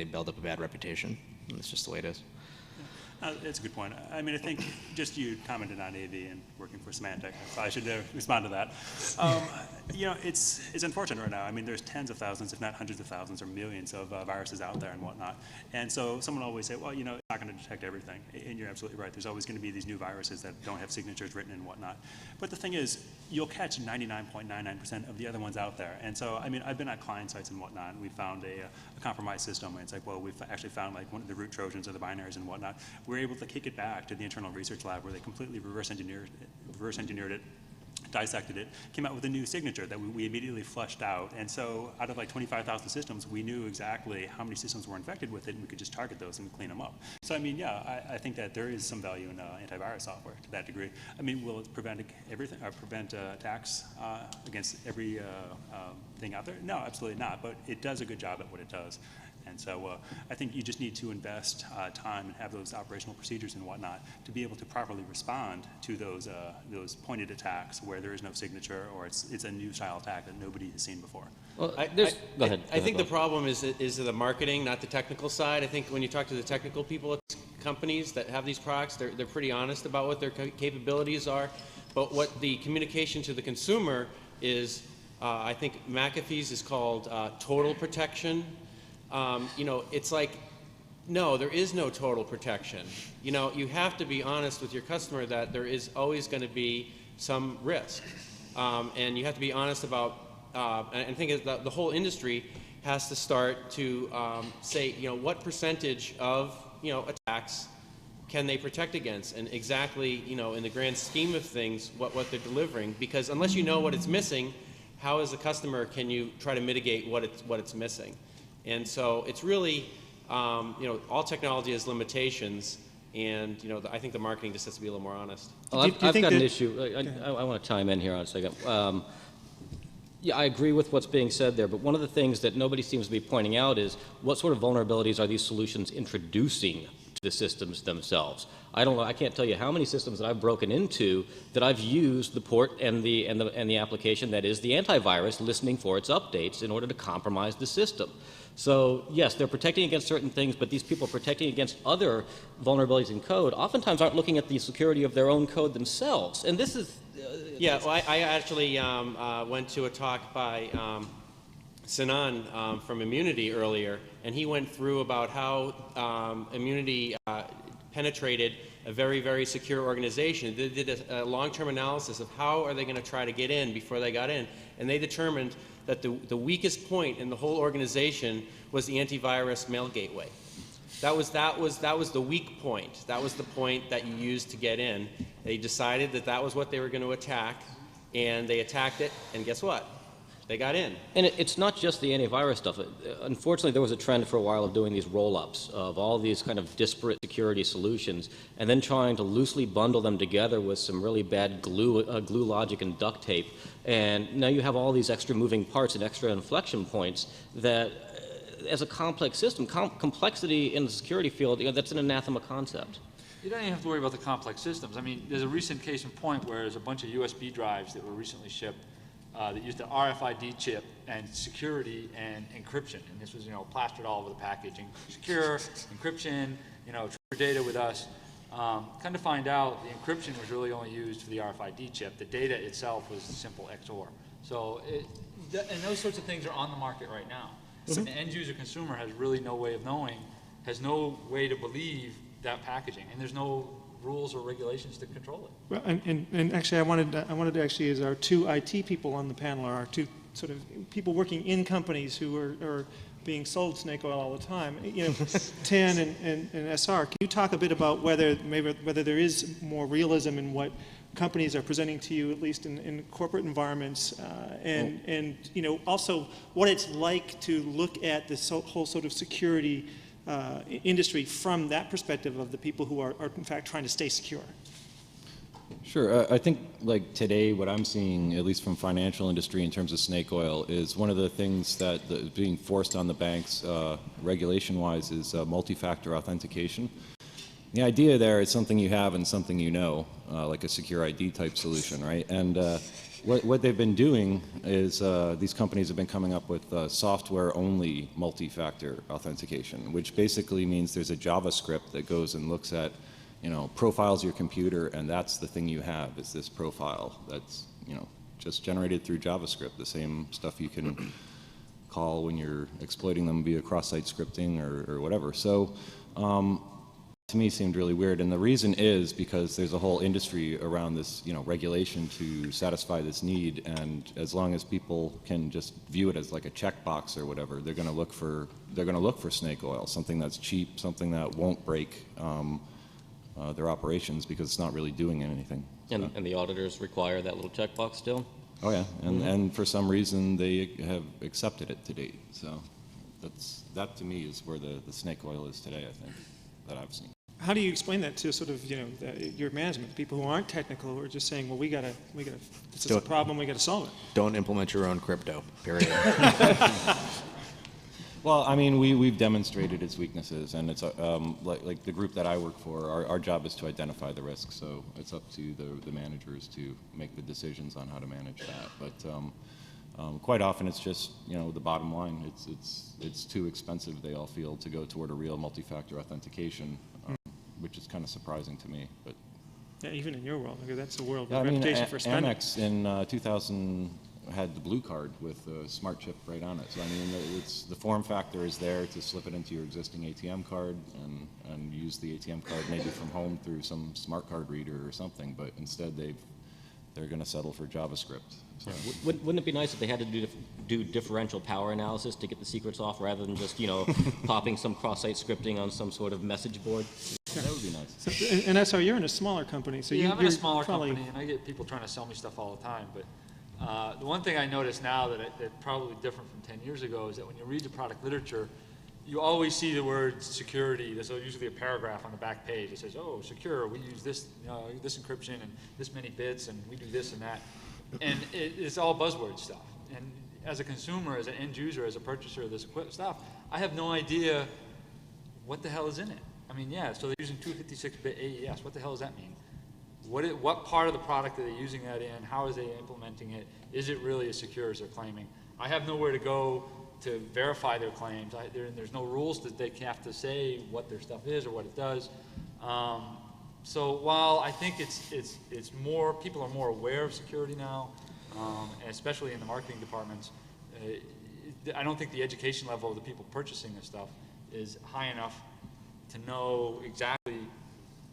build up a bad reputation. It's just the way it is. It's a good point. I mean, I think just you commented on AV and working for Symantec, so I should respond to that. You know, it's unfortunate right now. I mean, there's tens of thousands, if not hundreds of thousands or millions of viruses out there and whatnot. And so someone will always say, well, you know, it's not going to detect everything. And you're absolutely right. There's always going to be these new viruses that don't have signatures written and whatnot. But the thing is, you'll catch 99.99% of the other ones out there. And so, I mean, I've been at client sites and whatnot, and we found a compromised system. And it's like, well, we've actually found like one of the root Trojans or the binaries and whatnot. We're able to kick it back to the internal research lab where they completely reverse engineered it, dissected it, came out with a new signature that we immediately flushed out. And so out of like 25,000 systems, we knew exactly how many systems were infected with it, and we could just target those and clean them up. So I mean, yeah, I think that there is some value in antivirus software to that degree. I mean, will it prevent everything, prevent attacks against every thing out there? No, absolutely not, but it does a good job at what it does. And so I think you just need to invest time and have those operational procedures and whatnot to be able to properly respond to those pointed attacks where there is no signature or it's a new style attack that nobody has seen before. Well, Go ahead. I think the problem is the marketing, not the technical side. I think when you talk to the technical people at companies that have these products, they're pretty honest about what their capabilities are. But what the communication to the consumer is, I think McAfee's is called total protection. You know, it's like, no, there is no total protection. You know, you have to be honest with your customer that there is always going to be some risk. And you have to be honest about, and I think the whole industry has to start to say, you know, what percentage of, you know, attacks can they protect against, and exactly, you know, in the grand scheme of things, what they're delivering. Because unless you know what it's missing, how as a customer can you try to mitigate what it's missing? And so it's really, you know, all technology has limitations, and you know, I think the marketing just has to be a little more honest. Well, I've got an issue. I want to chime in here on a second. Yeah, I agree with what's being said there, but one of the things that nobody seems to be pointing out is what sort of vulnerabilities are these solutions introducing to the systems themselves? I don't know. I can't tell you how many systems that I've broken into that I've used the port and the application that is the antivirus listening for its updates in order to compromise the system. So yes, they're protecting against certain things, but these people protecting against other vulnerabilities in code oftentimes aren't looking at the security of their own code themselves. And this is yeah, well, I actually went to a talk by Sinan from Immunity earlier, and he went through about how Immunity penetrated a very, very secure organization. They did a long-term analysis of how are they going to try to get in before they got in, and they determined that the weakest point in the whole organization was the antivirus mail gateway. That was the weak point. That was the point that you used to get in. They decided that that was what they were going to attack, and they attacked it, and guess what? They got in. And it's not just the antivirus stuff. Unfortunately, there was a trend for a while of doing these roll-ups of all these kind of disparate security solutions and then trying to loosely bundle them together with some really bad glue logic and duct tape. And now you have all these extra moving parts and extra inflection points that, as a complex system, complexity in the security field, you know, that's an anathema concept. You don't even have to worry about the complex systems. I mean, there's a recent case in point where there's a bunch of USB drives that were recently shipped that used the RFID chip and security and encryption. And this was, you know, plastered all over the packaging. Secure, encryption, you know, true data with us. Kind of find out the encryption was really only used for the RFID chip. The data itself was simple XOR. So, and those sorts of things are on the market right now. Mm-hmm. The end user consumer has really no way of knowing, has no way to believe that packaging, and there's no rules or regulations to control it. Well, and actually, I wanted to actually, as our two IT people on the panel are our two sort of people working in companies who are being sold snake oil all the time. You know, Tan and SR, can you talk a bit about whether there is more realism in what companies are presenting to you, at least in corporate environments, and you know, also what it's like to look at this whole sort of security industry from that perspective of the people who are in fact trying to stay secure. Sure. I think like today what I'm seeing, at least from financial industry in terms of snake oil, is one of the things that is being forced on the banks regulation-wise is multi-factor authentication. The idea there is something you have and something you know, like a secure ID type solution, right? And What they've been doing is these companies have been coming up with software-only multi-factor authentication, which basically means there's a JavaScript that goes and looks at, profiles your computer, and that's the thing you have, is this profile that's, just generated through JavaScript, the same stuff you can call when you're exploiting them via cross-site scripting or whatever. So to me seemed really weird, and the reason is because there's a whole industry around this, regulation to satisfy this need, and as long as people can just view it as like a checkbox or whatever, they're going to look for snake oil, something that's cheap, something that won't break their operations because it's not really doing anything. And the auditors require that little checkbox still? Oh yeah, and for some reason they have accepted it to date. So that to me is where the snake oil is today, I think, that I've seen. How do you explain that to sort of, your management, people who aren't technical, who are just saying, well, we gotta, this is a problem, we gotta solve it? Don't implement your own crypto, period. Well, I mean, we've demonstrated its weaknesses, and it's like the group that I work for, our job is to identify the risks, so it's up to the managers to make the decisions on how to manage that. But quite often it's just, the bottom line. It's too expensive, they all feel, to go toward a real multi-factor authentication, which is kind of surprising to me. But Yeah, even in your world, because that's a world with I a mean, reputation for spending. Amex in 2000 had the blue card with a smart chip right on it. So I mean, it's the form factor is there to slip it into your existing ATM card and use the ATM card maybe from home through some smart card reader or something. But instead, they're going to settle for JavaScript. So. Wouldn't it be nice if they had to do differential power analysis to get the secrets off, rather than just popping some cross-site scripting on some sort of message board? That would be nice. So, and that's how you're in a smaller company. So I'm in you're a smaller probably, company, and I get people trying to sell me stuff all the time. But the one thing I notice now that's probably different from 10 years ago is that when you read the product literature, you always see the word security. There's usually a paragraph on the back page that says, "Oh, secure. We use this, this encryption and this many bits, and we do this and that." And it's all buzzword stuff. And as a consumer, as an end user, as a purchaser of this stuff, I have no idea what the hell is in it. I mean, yeah, so they're using 256-bit AES. What the hell does that mean? What part of the product are they using that in? How is they implementing it? Is it really as secure as they're claiming? I have nowhere to go to verify their claims. There's no rules that they have to say what their stuff is or what it does. So while I think it's more, people are more aware of security now, and especially in the marketing departments, I don't think the education level of the people purchasing this stuff is high enough to know exactly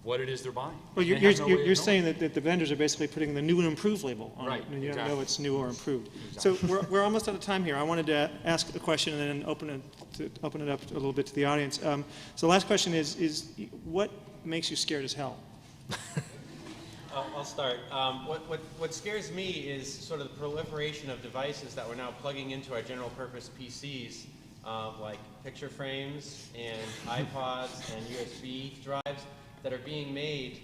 what it is they're buying. well, you're saying that the vendors are basically putting the new and improved label on Right, it, and you exactly. don't know it's new or improved. Exactly. So we're almost out of time here. I wanted to ask a question and then open it up a little bit to the audience. So the last question is what makes you scared as hell? I'll start. What scares me is sort of the proliferation of devices that we're now plugging into our general purpose PCs, like picture frames and iPods and USB drives that are being made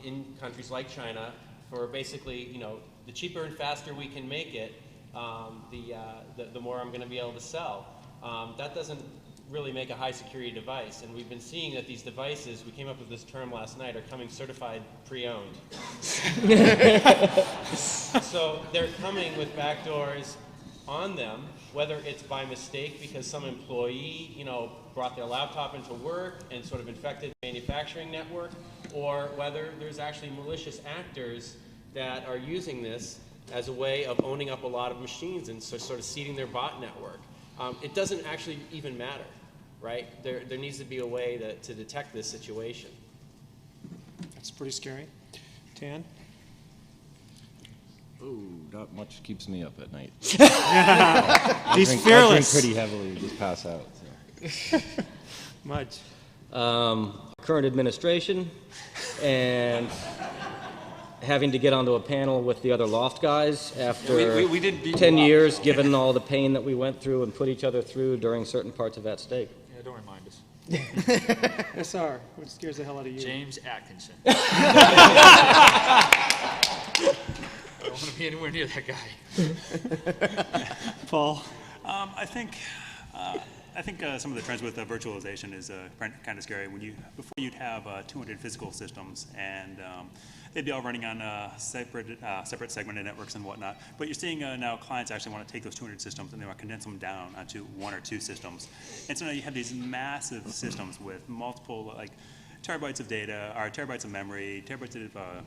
in countries like China for basically, the cheaper and faster we can make it, the more I'm going to be able to sell. That doesn't really make a high security device, and we've been seeing that these devices, we came up with this term last night, are coming certified pre-owned. So they're coming with backdoors on them, whether it's by mistake because some employee, brought their laptop into work and sort of infected the manufacturing network, or whether there's actually malicious actors that are using this as a way of owning up a lot of machines and so sort of seeding their bot network. It doesn't actually even matter, right? There needs to be a way to detect this situation. That's pretty scary. Tan? Oh, not much keeps me up at night. He's I drink fearless. pretty heavily and just pass out. So. Mudge. Current administration, and having to get onto a panel with the other L0pht guys after We didn't beat 10 you up. years, given all the pain that we went through and put each other through during certain parts of that stake. Yeah, don't remind us. SR, what scares the hell out of you? James Atkinson. I don't want to be anywhere near that guy. Paul? I think I think some of the trends with virtualization is kind of scary. Before you'd have 200 physical systems, and they'd be all running on separate segmented networks and whatnot. But you're seeing now clients actually want to take those 200 systems and they want to condense them down onto 1 or 2 systems. And so now you have these massive systems with multiple terabytes of data, or terabytes of memory, terabytes of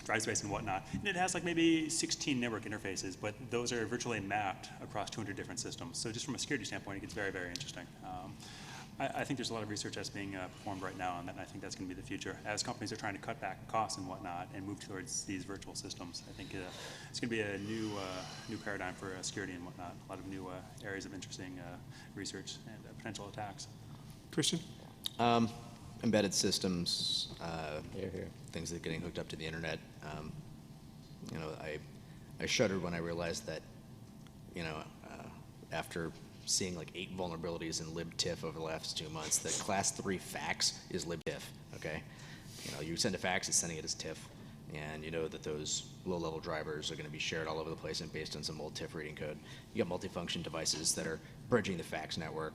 drive space and whatnot. And it has maybe 16 network interfaces, but those are virtually mapped across 200 different systems. So just from a security standpoint, it gets very, very interesting. I think there's a lot of research that's being performed right now on that, and I think that's going to be the future. As companies are trying to cut back costs and whatnot and move towards these virtual systems, I think it's going to be a new paradigm for security and whatnot. A lot of new areas of interesting research and potential attacks. Christian? Embedded systems, things that are getting hooked up to the internet. I shuddered when I realized that, after seeing 8 vulnerabilities in libtiff over the last 2 months, that class 3 fax is libtiff, okay? You send a fax, it's sending it as TIFF, and you know that those low-level drivers are going to be shared all over the place and based on some old TIFF reading code. You got multifunction devices that are bridging the fax network,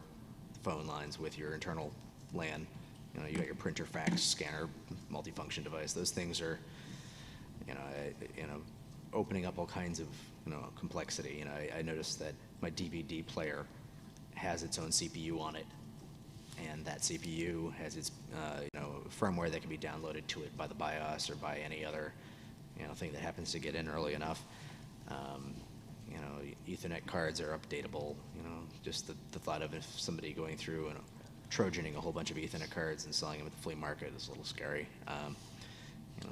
phone lines with your internal LAN. You got your printer, fax, scanner, multifunction device. Those things are, opening up all kinds of, complexity. I noticed that my DVD player has its own CPU on it, and that CPU has its, firmware that can be downloaded to it by the BIOS or by any other, thing that happens to get in early enough. Ethernet cards are updatable. Just the thought of if somebody going through and trojaning a whole bunch of Ethernet cards and selling them at the flea market is a little scary.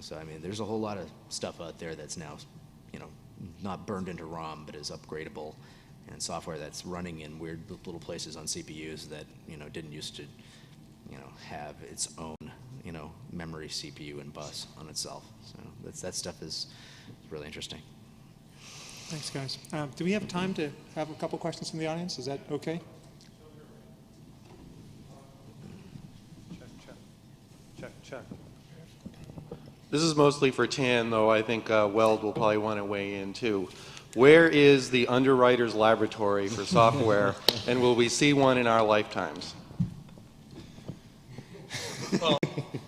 So I mean, there's a whole lot of stuff out there that's now, not burned into ROM, but is upgradable, and software that's running in weird little places on CPUs that didn't used to, have its own, memory CPU and bus on itself. So that stuff is really interesting. Thanks, guys. Do we have time to have a couple questions from the audience? Is that okay? Check. This is mostly for Tan, though I think Weld will probably want to weigh in too. Where is the underwriter's laboratory for software, and will we see one in our lifetimes? Well,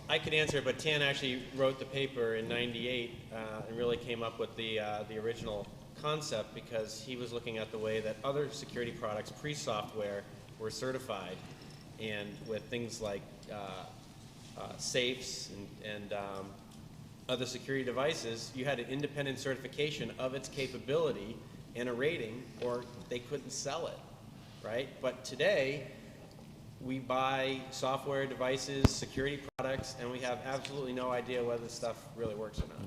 I could answer, but Tan actually wrote the paper in '98 and really came up with the original concept because he was looking at the way that other security products pre-software were certified, and with things like safes and other security devices, you had an independent certification of its capability and a rating, or they couldn't sell it, right? But today, we buy software devices, security products, and we have absolutely no idea whether this stuff really works or not.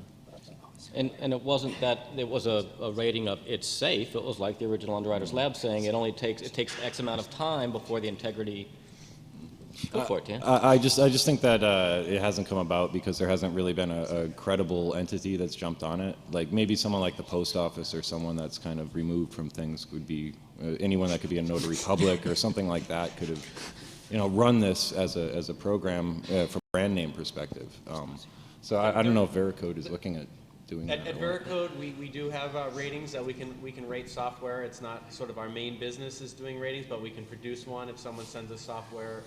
And it wasn't that it was a rating of it's safe. It was like the original Underwriters Lab saying it takes X amount of time before the integrity. Go for it, Dan. I just think that it hasn't come about because there hasn't really been a credible entity that's jumped on it. Like maybe someone like the post office or someone that's kind of removed from things would be anyone that could be a notary public or something like that could have, run this as a program from a brand name perspective. So I don't know if Veracode is looking at doing that. At Veracode, we do have ratings that we can rate software. It's not sort of our main business is doing ratings, but we can produce one if someone sends us software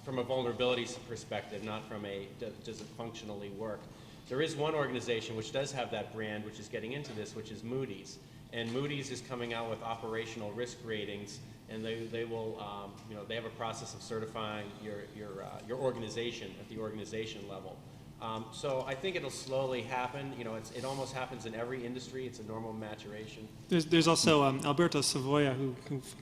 from a vulnerability perspective, not from a does it functionally work. There is one organization which does have that brand, which is getting into this, which is Moody's. And Moody's is coming out with operational risk ratings, and they will, they have a process of certifying your organization at the organization level. So I think it'll slowly happen. It almost happens in every industry. It's a normal maturation. There's also Alberto Savoia, who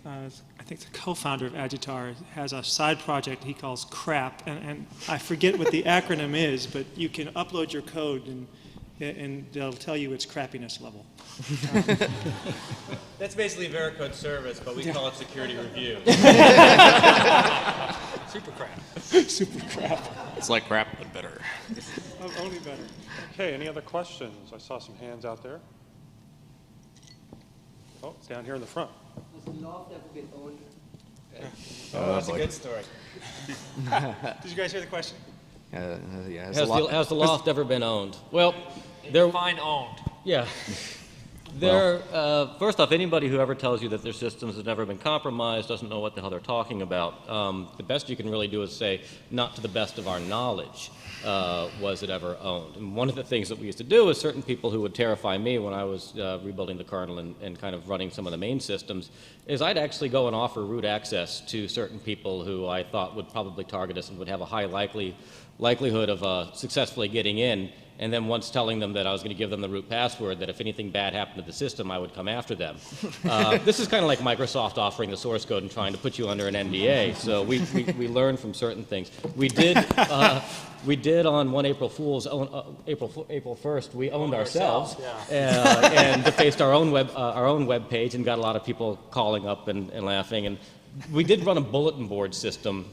I think the co-founder of Agitar, has a side project he calls CRAP, and I forget what the acronym is, but you can upload your code and they'll tell you its crappiness level. That's basically Veracode service, but we call it security review. Super crap. Super crap. It's like crap, but better. Only better. Okay, any other questions? I saw some hands out there. Oh, it's down here in the front. Has the loft ever been owned? Oh, that's a good story. Did you guys hear the question? Yeah, Has the loft ever been owned? Well, Define owned. yeah. First off, anybody who ever tells you that their systems have never been compromised doesn't know what the hell they're talking about. The best you can really do is say, not to the best of our knowledge was it ever owned. And one of the things that we used to do is certain people who would terrify me when I was rebuilding the kernel and kind of running some of the main systems is I'd actually go and offer root access to certain people who I thought would probably target us and would have a high likelihood of successfully getting in. And then once telling them that I was going to give them the root password, that if anything bad happened to the system, I would come after them. This is kind of like Microsoft offering the source code and trying to put you under an NDA. So we learned from certain things. We did on one April Fool's, April 1st, we owned ourselves and defaced our own web page and got a lot of people calling up and laughing. And we did run a bulletin board system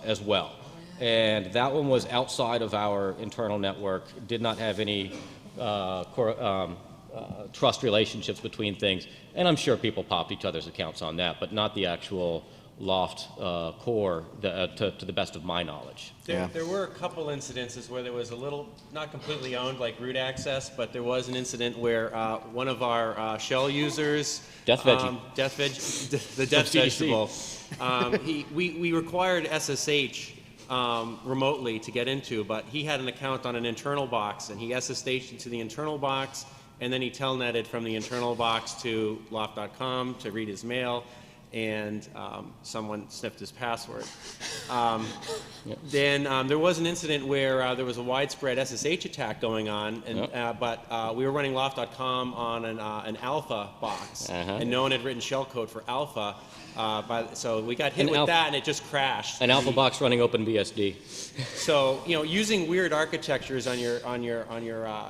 as well. And that one was outside of our internal network, did not have any trust relationships between things. And I'm sure people popped each other's accounts on that, but not the actual L0pht core to the best of my knowledge. There were a couple incidences where there was a little, not completely owned like root access, but there was an incident where one of our shell users, the death vegetable, we required SSH remotely to get into, but he had an account on an internal box, and he SSH'd into the internal box, and then he telnetted from the internal box to L0pht.com to read his mail, and someone sniffed his password. Then there was an incident where there was a widespread SSH attack going on, and, but we were running L0pht.com on an alpha box, and no one had written shellcode for alpha. So we got hit with that, and it just crashed. An alpha box running OpenBSD. So using weird architectures on your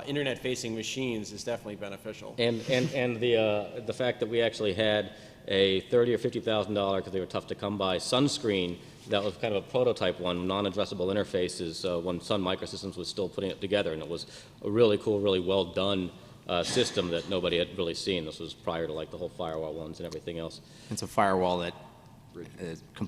internet-facing machines is definitely beneficial. And the fact that we actually had a $30,000 or $50,000, because they were tough to come by, sunscreen that was kind of a prototype one, non-addressable interfaces, when Sun Microsystems was still putting it together, and it was a really cool, really well done system that nobody had really seen. This was prior to like the whole firewall ones and everything else. It's a firewall that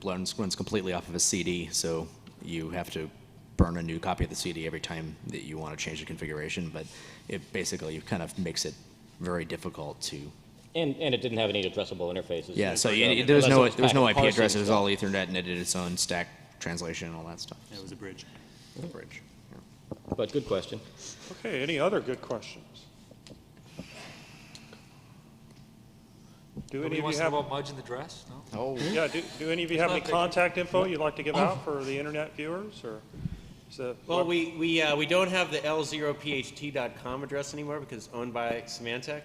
runs completely off of a CD, so you have to burn a new copy of the CD every time that you want to change the configuration, but it basically kind of makes it very difficult to... And it didn't have any addressable interfaces. Yeah, so there was no IP address. It was all Ethernet, and it did its own stack translation and all that stuff. It was a bridge. A bridge. Yeah. But good question. Okay, any other good questions? Do any of you have about Mudge in the dress? No? Oh. Yeah, do any of you have any contact info you'd like to give out for the internet viewers, or well, we don't have the L0pht.com address anymore because it's owned by Symantec.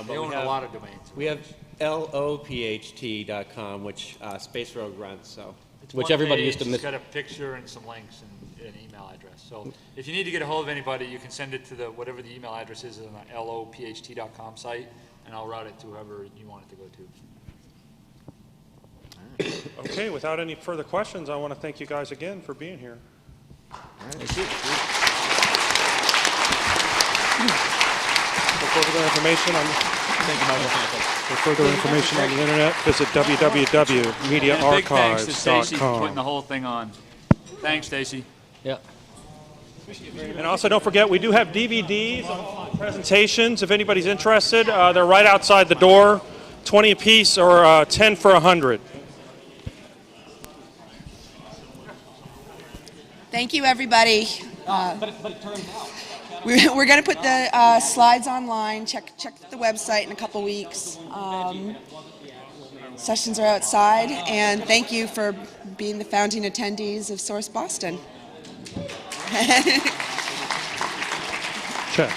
They own a lot of domains. We have L0pht.com, which Space Rogue runs. So, which everybody used to miss. It's got a picture and some links and an email address. So, if you need to get a hold of anybody, you can send it to whatever the email address is on the L0pht.com site, and I'll route it to whoever you want it to go to. Okay, without any further questions, I want to thank you guys again for being here. Thank you. For further information on the internet, visit www.mediaarchives.com. Big thanks to Stacy for putting the whole thing on. Thanks, Stacy. Yeah. And also, don't forget, we do have DVDs of presentations. If anybody's interested, they're right outside the door, 20 a piece or 10 for 100. Thank you, everybody. But it turns out. We're going to put the slides online. Check the website in a couple weeks. Sessions are outside, and thank you for being the founding attendees of Source Boston. Check.